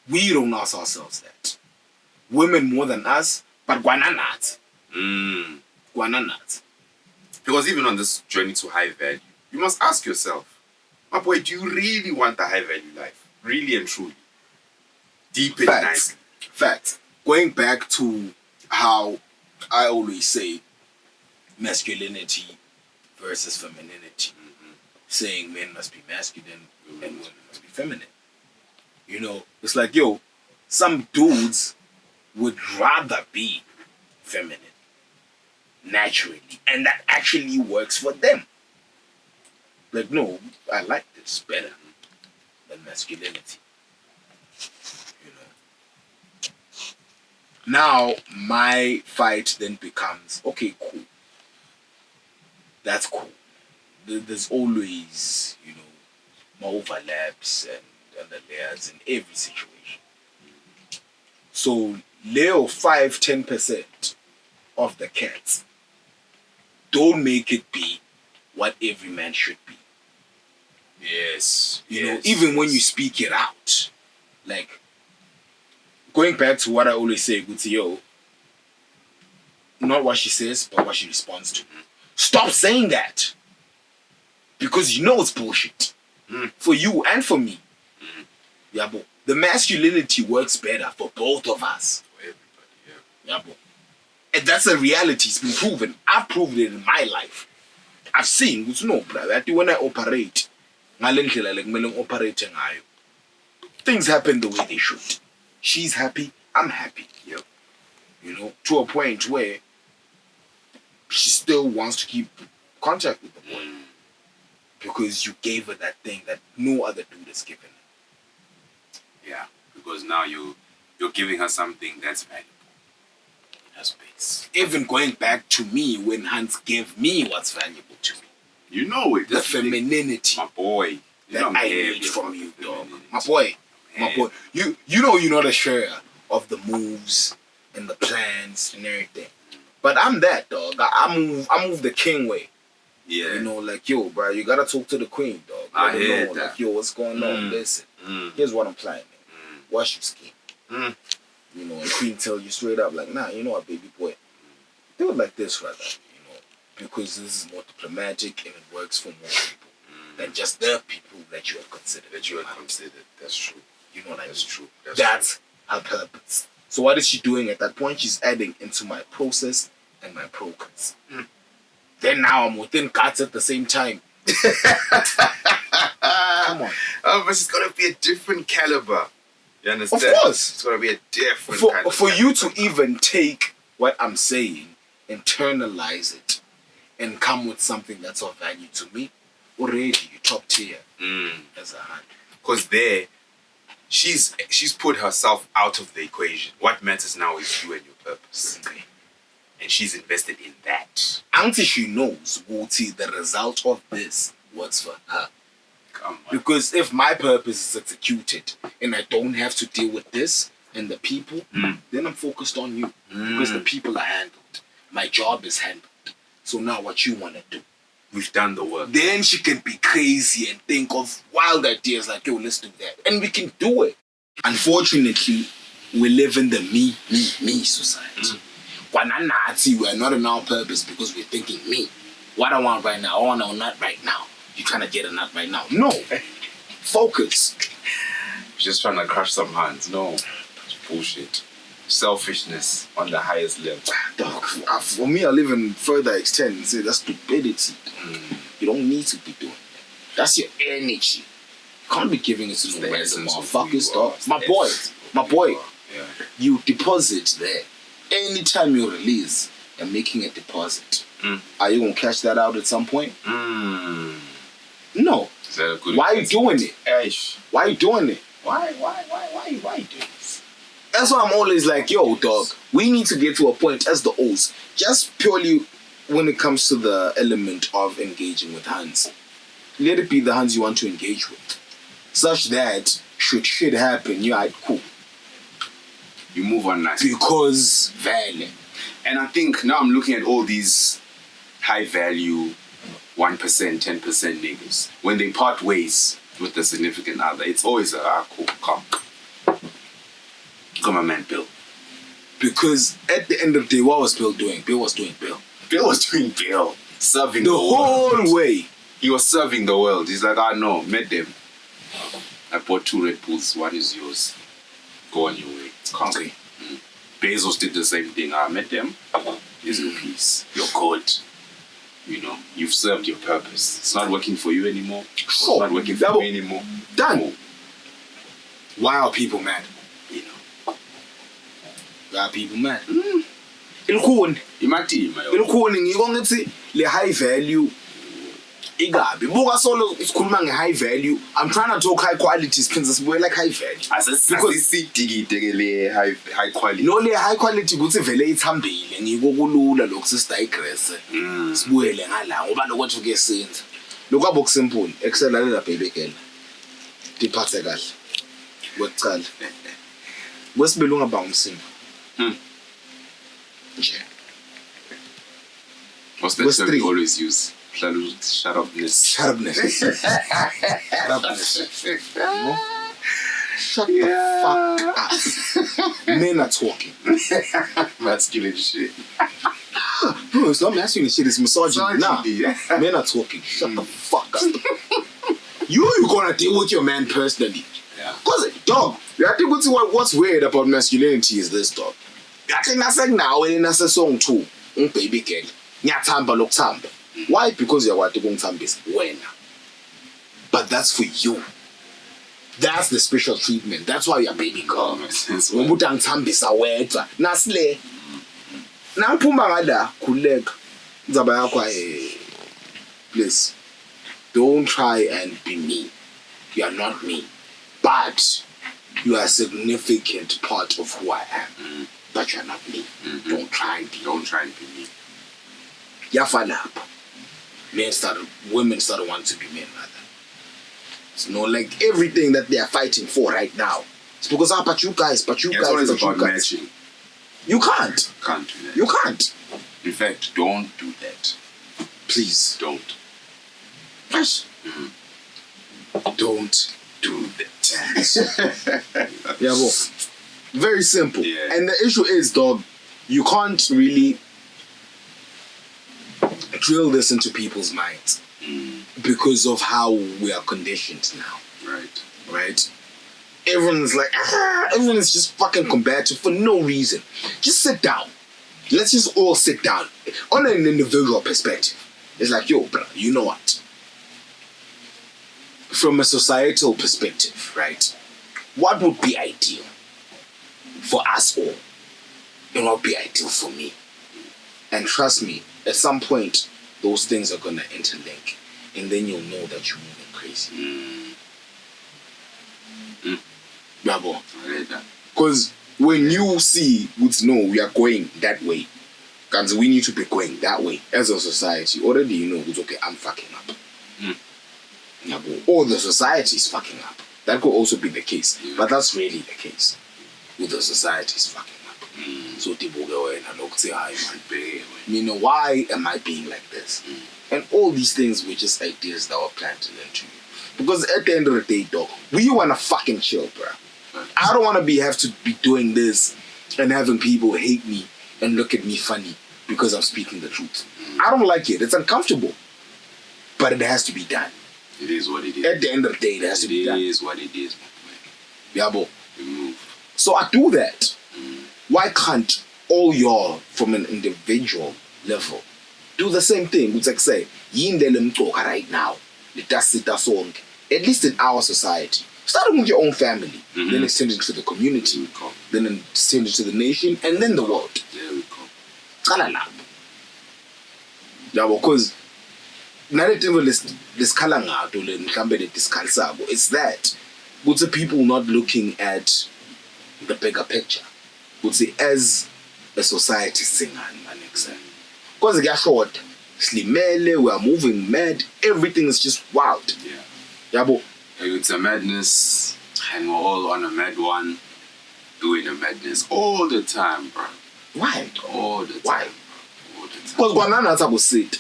we don't ask ourselves that. Women more than us, but guananat. Mm. Guananat. Because even on this journey to high value, you must ask yourself, my boy, do you really want the high value life? Really and truly. Deep and Facts. nicely. Facts. Going back to how I always say masculinity versus femininity. Saying men must be masculine and women must be feminine. You know, it's like, yo, some dudes would rather be feminine naturally, and that actually works for them. Like, no, I like this better than masculinity. You know. Now my fight then becomes, okay, cool. That's cool. There's always, you know, more overlaps and the layers in every situation. So Leo 5-10% of the cats don't make it be what every man should be. Yes. You know, even when you speak it out. Like, going back to what I always say, good to yo, not what she says, but what she responds to. Stop saying that. Because you know it's bullshit. For you and for me. Yeah, but the masculinity works better for both of us. For everybody, yeah. Yeah, but and that's a reality. It's been proven. I've proven it in my life. I've seen, it's no, brother, when I operate, things happen the way they should. She's happy, I'm happy. Yep. You know, to a point where she still wants to keep contact with the boy. because you gave her that thing that no other dude has given her. Yeah, because now you're giving her something that's valuable. Her space. Even going back to me when Hans gave me what's valuable to me. You know it. The femininity. My boy. That I need from you, dog. My boy. You know you're not a sharer of the moves and the plans and everything. But I'm that, dog. I move the king way. Yeah. You know, like, yo, bro, you gotta talk to the queen, dog. I Let her hear know, that. like, yo, what's going on? Listen, here's what I'm planning. What's your scheme? You know, and queen tell you straight up, like, nah, you know what, baby boy, do it like this, rather, you know, because this is more diplomatic and it works for more people than just the people that you have considered. That's true. You know what I mean? That's true. That's her purpose. So what is she doing at that point? She's adding into my process and my progress. Then now I'm within cuts at the same time. Come on. Oh, but it's gotta be a different caliber. You understand? Of course. It's gotta be a different kind of For you caliber. to even take what I'm saying, internalize it, and come with something that's of value to me, already you top tier as a hand. Because there, she's put herself out of the equation. What matters now is you and your purpose. Okay. And she's invested in that. Until she knows the result of this works for her. Come on. Because if my purpose is executed and I don't have to deal with this and the people, then I'm focused on you. Because the people are handled. My job is handled. So now what you want to do? We've done the work. Then she can be crazy and think of wild ideas like, yo, let's do that. And we can do it. Unfortunately, we live in the me society. We are not in our purpose because we're thinking me. What I want right now, I want a nut right now. You're trying to get a nut right now. No. Focus. Just trying to crush some hands. No. It's bullshit. Selfishness on the highest level. Dog, for me, I live in further extent and say that's stupidity. You don't need to be doing that. That's your energy. You can't be giving it to no random motherfuckers, dog. My boy, Yeah. you deposit there. Anytime you release, you're making a deposit. Are you gonna cash that out at some point? No. Is that a good Why are you doing it? Eish. Why are you doing it? Why you doing this? That's why I'm always like, yo, dog, we need to get to a point as the O's, just purely when it comes to the element of engaging with hands. Let it be the hands you want to engage with. Such that, should shit happen, you're like, cool. You move on nicely. Because value. And I think now I'm looking at all these high value 1%, 10% niggas. When they part ways with the significant other, it's always cool, come. Come on, man, Bill. Because at the end of the day, what was Bill doing? Bill was doing Bill. Bill was doing Bill. Serving The the world. whole way. He was serving the world. He's like, no, met them. I bought 2 Red Bulls. One is yours. Go on your way. Okay. Bezos did the same thing. I met them. Here's your piece. Your code. You know, you've served your purpose. It's not working for you anymore. It's not working for me anymore. Done. Why are people mad? You know. Why are people mad? Ilkhuni. Imatima. Ilkhuni ngiko ngithi le high value igabi. Buka solo isikhuluma nge-high value. I'm trying to talk high quality. Siphindze sibuye like high value. Asisidikidekele high quality. No le high quality kuthi vele ithambile ngiko kulula lokho sisidigress. Sibuyele ngala ngoba lokho ke senza. Lokho abo kusimple. Excelalela baby girl. Diphathe kahle. Kwecala. Wesibili ungabanga umsindo. Nje. What's the term you always use? Sharpness. Sharpness. Shut the fuck up. Men are talking. Masculine shit. Bro, it's not masculine shit, it's misogyny. Nah, Yeah. men are talking. Shut the fuck up. You gonna deal with your man personally. Yeah. Cause, dog, I think what's weird about masculinity is this, dog. I think that's like now when that's a song too. Baby girl. Nyathamba lokuthamba. Why? Because you're what you're going when. But that's for you. That's the special treatment. That's why you're baby girl. Ngoba angithambisa wedwa. Nasile. Nangiphuma ngala khuleka. Ndzaba yakho please. don't try and be me. You are not me. But you are a significant part of who I am. But you are not me. Don't try and be me. Don't try and be me. Yafana. Women started wanting to be men rather. So like everything that they are fighting for right now. It's because but you guys, It's always about matching. You can't. Can't do that. You can't. In fact, don't do that. Please. Don't. Yes. Don't do that. Yeah, well, very simple. Yeah. And the issue is, dog, you can't really drill this into people's minds because of how we are conditioned now. Right? Everyone's like, everyone is just fucking combative for no reason. Just sit down. Let's just all sit down. On an individual perspective, it's like, yo, bro, you know what? From a societal perspective, right? What would be ideal for us all? And what would be ideal for me? And trust me, at some point, those things are gonna interlink. And then you'll know that you're moving crazy. Bravo. Because when you see, no, we are going that way. Because we need to be going that way as a society. Already you know, okay, I'm fucking up. Or the society is fucking up. That could also be the case. But that's really the case. The society is fucking up. So people go in and look, say, why am I being like this? And all these things were just ideas that were planted into you. Because at the end of the day, dog, we want to fucking chill, bro. I don't want to have to be doing this and having people hate me and look at me funny because I'm speaking the truth. I don't like it. It's uncomfortable. But it has to be done. It is what it is. At the end of the day, it has to be done. It is what it is, yeah, bro. So I do that. Why can't all y'all from an individual level do the same thing? It's like say, right now. At least in our society. Starting with your own family, then extend it to the community, then extend it to the nation, and then the world. There we go. Yeah, because it's that. But the people not looking at the bigger picture. But say as a society singer, because they get short, slimele, we are moving mad, everything is just wild. Yeah, but it's a madness, and we're all on a mad one, doing a madness all the time, bro. Why? All the time. Why? All the time. Because banana type of sit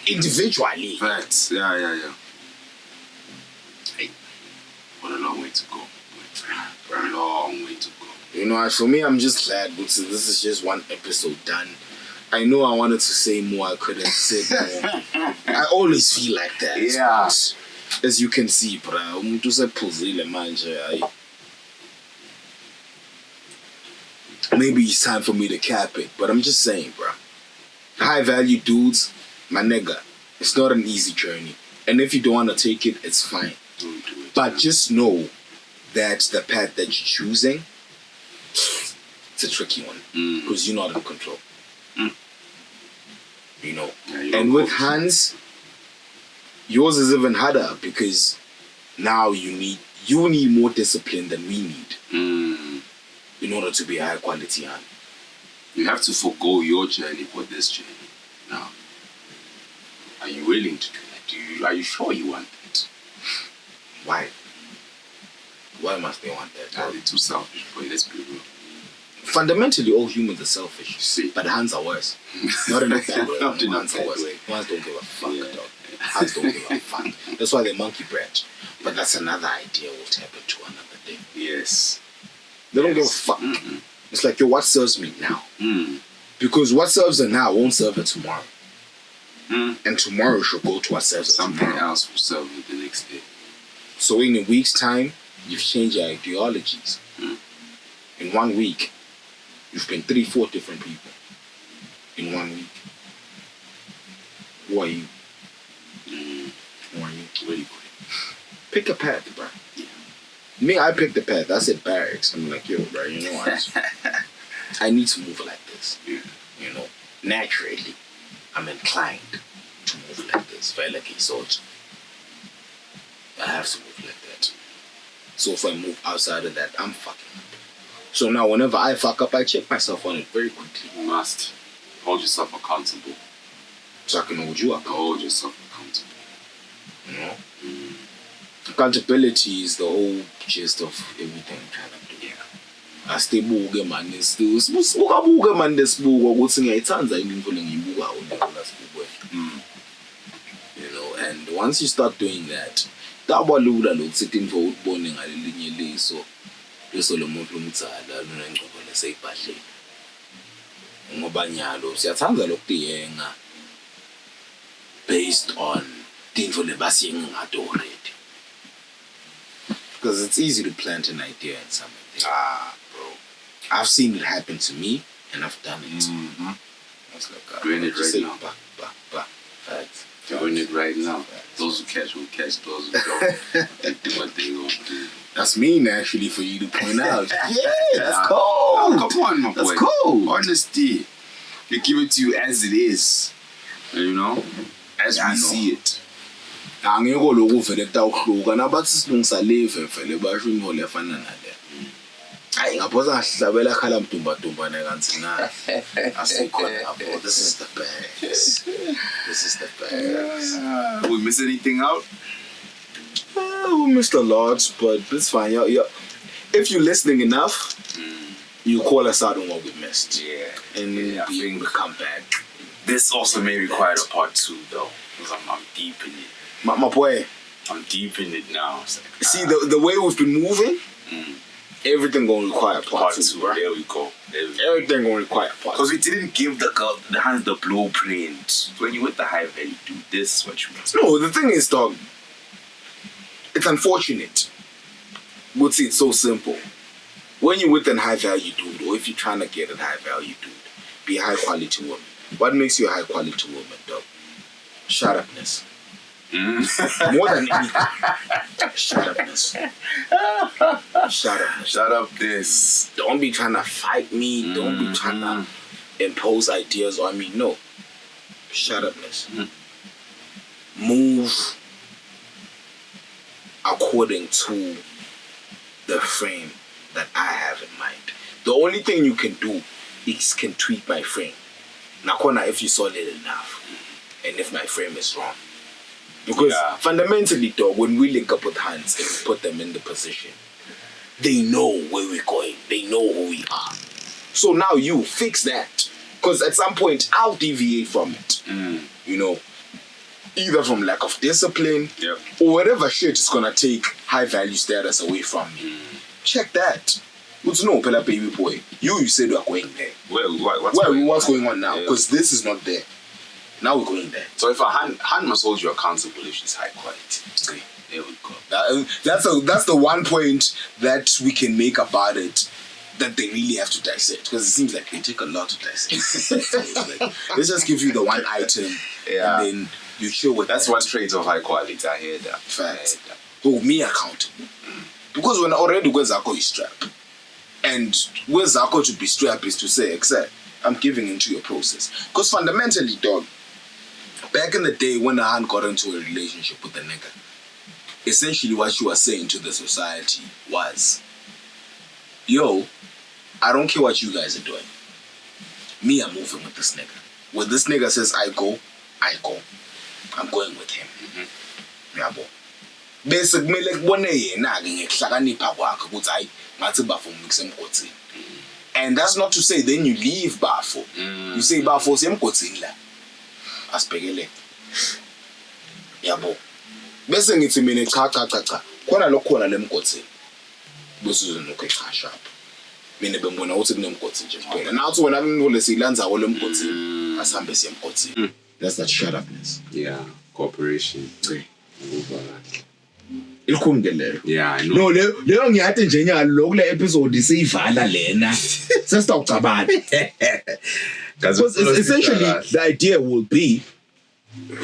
individually. Facts. Yeah. Hey, what a long way to go. A long way to go. You know, for me, I'm just glad because this is just one episode done. I know I wanted to say more, I could have said more. I always feel like that. Yeah. But as you can see, bro, maybe it's time for me to cap it, but I'm just saying, bro. High value dudes, my nigga, it's not an easy journey. And if you don't want to take it, it's fine. Don't do it. But just know that the path that you're choosing, it's a tricky one. Because you're not in control. You know. Yeah, and with Hans, yours is even harder because now you need more discipline than we need in order to be a high quality hand. You have to forgo your journey for this journey. Now, are you willing to do that? Are you sure you want that? Why? Why must they want that? Are they too selfish for you? Let's be real. Fundamentally, all humans are selfish. You see. But hands are worse. Not in a bad way. Not in a Hands are bad worse. way. Hands don't give a fuck, dog. Hands don't give a fuck. That's why they're monkey bread. But that's another idea we'll tap into another day. Yes. They don't give a fuck. It's like, yo, what serves me now? Because what serves her now won't serve her tomorrow. And tomorrow she'll go to what serves her Something tomorrow. else will serve you the next day. So in a week's time, you've changed your ideologies. In 1 week, you've been 3-4 different people. In 1 week. Who are you? Who are you? Where you going? Pick a path, bro. Me, I picked the path. I said Barracks. I'm like, yo, bro, you know what? I need to move like this. You know, naturally, I'm inclined to move like this. because if I like a sort, I have to move like that. So if I move outside of that, I'm fucking up. So now whenever I fuck up, I check myself on it very quickly. You must hold yourself accountable. So I can hold you accountable. Hold yourself accountable. You know? Accountability is the whole gist of everything I'm trying to do. Yeah. Asibuke man sibuke man lesibuko ukuthi ngiyayithanda into lengiyibuka uNekolasibukwe. You know, and once you start doing that, tabalula lokuthi into ubone ngalelinye liso leso lomuntu lomtsala lunengcobo leseyibhadleni. Ngoba nyalo siyathanda lokuyenga based on into lebasiyenga ngato already. Because it's easy to plant an idea in something. Bro. I've seen it happen to me, and I've done it. Mm-hmm. It's like, doing it right now. Facts. Doing it right now. Those who catch will catch. Those who don't, they do what they gonna do. That's mean, actually, for you to point out. Yeah, that's cool. Oh, come on, my boy. That's cool. Honesty. They give it to you as it is. You know? As we see it. Angiko lokhu vele kutawuhluka nabathi silungisa leve vele basho into lefana nale. Hayi ngaphosa ngahlabela khala mdumba kanti na. Asikhona lapho. This is the best. This is the best. We miss anything out? We missed a lot, but it's fine. Yeah. If you're listening enough, you call us out on what we missed. Yeah. And then be able to come back. This also may require a part 2 though. Because I'm deep in it. My boy. I'm deep in it now. Like, see, the way we've been moving, everything gonna require part 2. Right? There we go. Everything gonna require part 2. Because we didn't give the girl the blueprint. When you with the high value, do this is what you must do. No, the thing is, dog, it's unfortunate. But see, it's so simple. When you're with a high value dude, or if you're trying to get a high value dude, be a high quality woman. What makes you a high quality woman, dog? Shut upness. More than anything. Shut upness. Shut up this. Don't be trying to fight me. Don't be trying to impose ideas on me. No. Shut upness. Move according to the frame that I have in mind. The only thing you can do is can tweak my frame. Nakona if you solid enough. And if my frame is wrong. Because fundamentally, dog, when we link up with hands and we put them in the position, they know where we're going. They know who we are. So now you fix that. Because at some point, I'll deviate from it. You know, either from lack of discipline or whatever shit is going to take high value status away from me. Check that. What's no, Pella baby boy? You said we're going there. What's going on now? Because this is not there. Now we're going there. So if a hand must hold you accountable if she's high quality. Okay, there we go. That's the one point that we can make about it that they really have to dissect, because it seems like they take a lot to dissect. So it's like, let's just give you the one item and then you chill with that's one trait of high quality. I hear that. Facts. Hold me accountable. Because when already where's Zako is strapped. And where's Zako to be strapped is to say, except I'm giving into your process. Because fundamentally, dog, back in the day when a hand got into a relationship with a nigga, essentially what you were saying to the society was, yo, I don't care what you guys are doing. Me, I'm moving with this nigga. When this nigga says I go, I go. I'm going with him. Yabo. Bese kumele kubone yena ke ngekuhlakanipha kwakhe ukuthi hayi ngathi bafo ngisemgodini. And that's not to say then you leave Bafo. You say Bafo siyemgodini la. Asibhekele. Yabo. Bese ngithi mina cha. Khona lokho khona lemgodini. Bese uzonokho ekhasha apha. Mina bengibona ukuthi kunemgodini nje kuphela. Nathi wena ngivule silanza lemgodini. Asihambe siyemgodini. That's that shut upness. Yeah, cooperation. Ilkhungelelo. Yeah, I know. No, leyo ngiyathi nje nyalo lokule episode siyivala lena. Sesitawucabana. Because essentially the idea will be,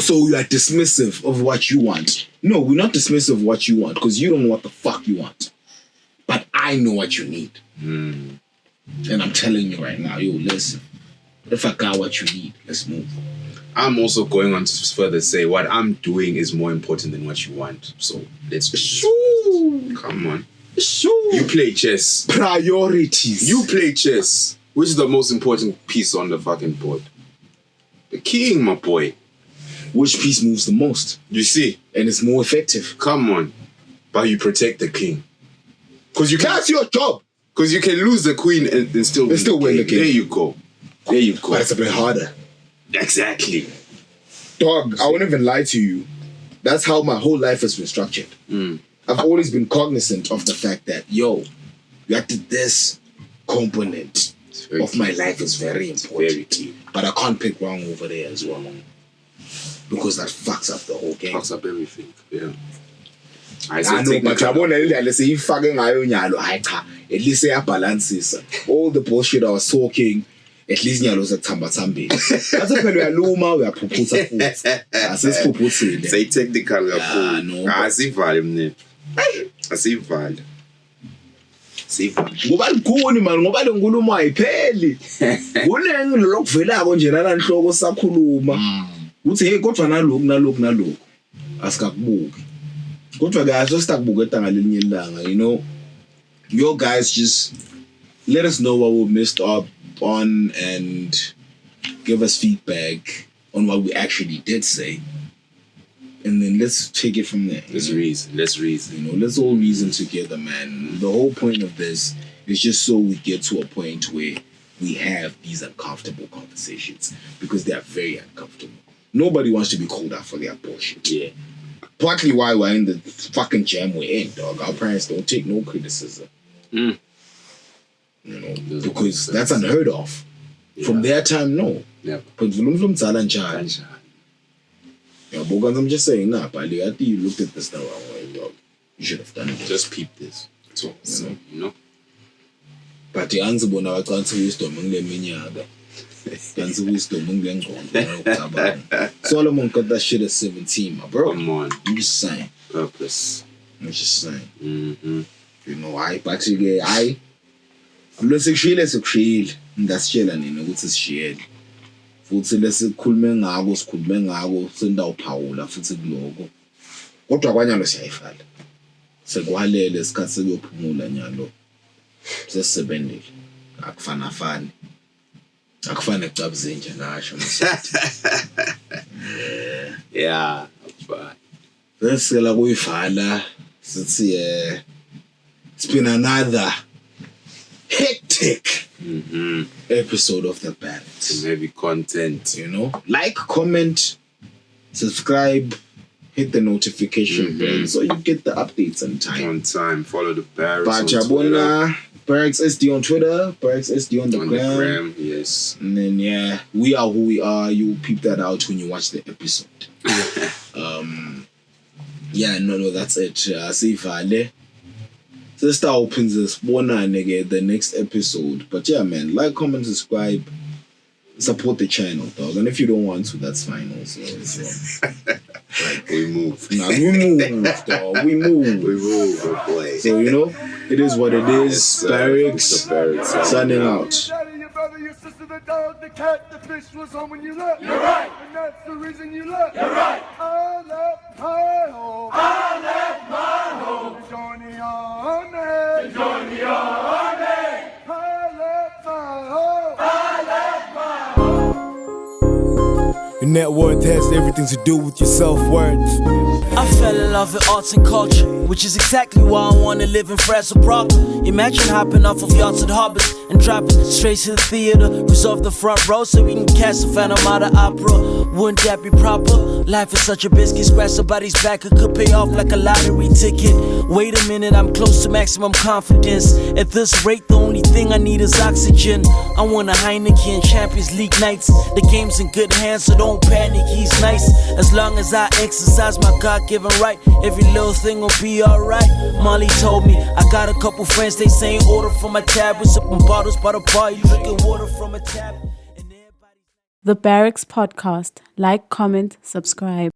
so you are dismissive of what you want. No, we're not dismissive of what you want because you don't know what the fuck you want. But I know what you need. And I'm telling you right now, yo, listen. If I got what you need, let's move. I'm also going on to further say what I'm doing is more important than what you want. So let's do this. Come on. You play chess. Priorities. You play chess. Which is the most important piece on the fucking board? The king, my boy. Which piece moves the most? You see? And it's more effective. Come on. But you protect the king. Because you can, That's your job. Because you can lose the queen and still win the king. There you go. There you go. But it's a bit harder. Exactly. Dog, I won't even lie to you. That's how my whole life has been structured. I've always been cognizant of the fact that, this component of my life is very important. Very key. But I can't pick wrong over there as well. Because that fucks up the whole game. Fucks up everything. Yeah. I know, but let's say if fucking at least I balances all the bullshit I was talking. At least nyalo zathamba thambeni. Athi phela uyaluma uyaphuphuza futhi. Asesiphuphuzile. Say technical kakhulu. No. Asivale mnene. Asivale. Sivale. Ngoba likhuni man, ngoba le nkulumo ayipheli. Kunengi lokuvelako nje nanhloko sakhuluma. Uthi hey kodwa nalokhu. Asikakubuki. Kodwa kahle sitakubuka etanga lelinye ilanga, your guys just let us know what we messed up on and give us feedback on what we actually did say, and then let's take it from there. Let's reason. Let's all reason together, man. The whole point of this is just so we get to a point where we have these uncomfortable conversations, because they are very uncomfortable. Nobody wants to be called out for their bullshit. Yeah. Partly why we're in the fucking jam we're in, dog. Our parents don't take no criticism. Because that's unheard of. Yeah. From their time, no. Never. But I'm just saying, you looked at this the wrong way, dog. You should have done it. Just peep this. So, But the answer when I can't see wisdom in the minyaka. Can't see wisdom in the Solomon got that shit at 17, my bro. Come on. I'm just saying. Purpose. I'm just saying. Mm-hmm. Lo sekushiyile ngasitshela nina ukuthi sishiyele futhi lesikhulume ngako sendawuphawula futhi kuloko kodwa kwanyalo siyayifala sekwalele isikhathi sekuyophumula nyalo sesisebenzile akufani ekucabuzeni nje ngasho yeah but besela kuyivala sithi it's been another hectic episode of the Barracks. Some heavy content, Like, comment, subscribe, hit the notification bell so you get the updates on time. On time. Follow the Barracks on Twitter. Barracks SD on Twitter, Barracks SD on the gram. Yes. And then we are who we are. You peep that out when you watch the episode. That's it. See Vale. Sister opens this one again the next episode. But yeah, man, like, comment, subscribe, support the channel, dog. And if you don't want to, that's fine also. We move. We move, dog. We move. Boy. So it is what it is. Yes, Barracks. Signing out. Your brother, your sister, the dog, the cat, the fish was home when you left. You're right. And that's the reason you left. You're right. I left my home. To join the army. Your net worth has everything to do with your self-worth. I fell in love with arts and culture, which is exactly why I wanna live in Fraser Park. Imagine hopping off of yachts and harbors and dropping straight to the theater. Reserve the front row so we can catch a Phantom out of opera. Wouldn't that be proper? Life is such a biscuit, scratch somebody's back, it could pay off like a lottery ticket. Wait a minute, I'm close to maximum confidence. At this rate, the only thing I need is oxygen. I want a Heineken, Champions League nights. The game's in good hands, so don't panic, he's nice. As long as I exercise my God-given right, every little thing will be alright. Molly told me, I got a couple friends, they saying order from my tab. We're sipping bottles by the bar, you drinking water from a tap. The Barracks Podcast. Like, comment, subscribe.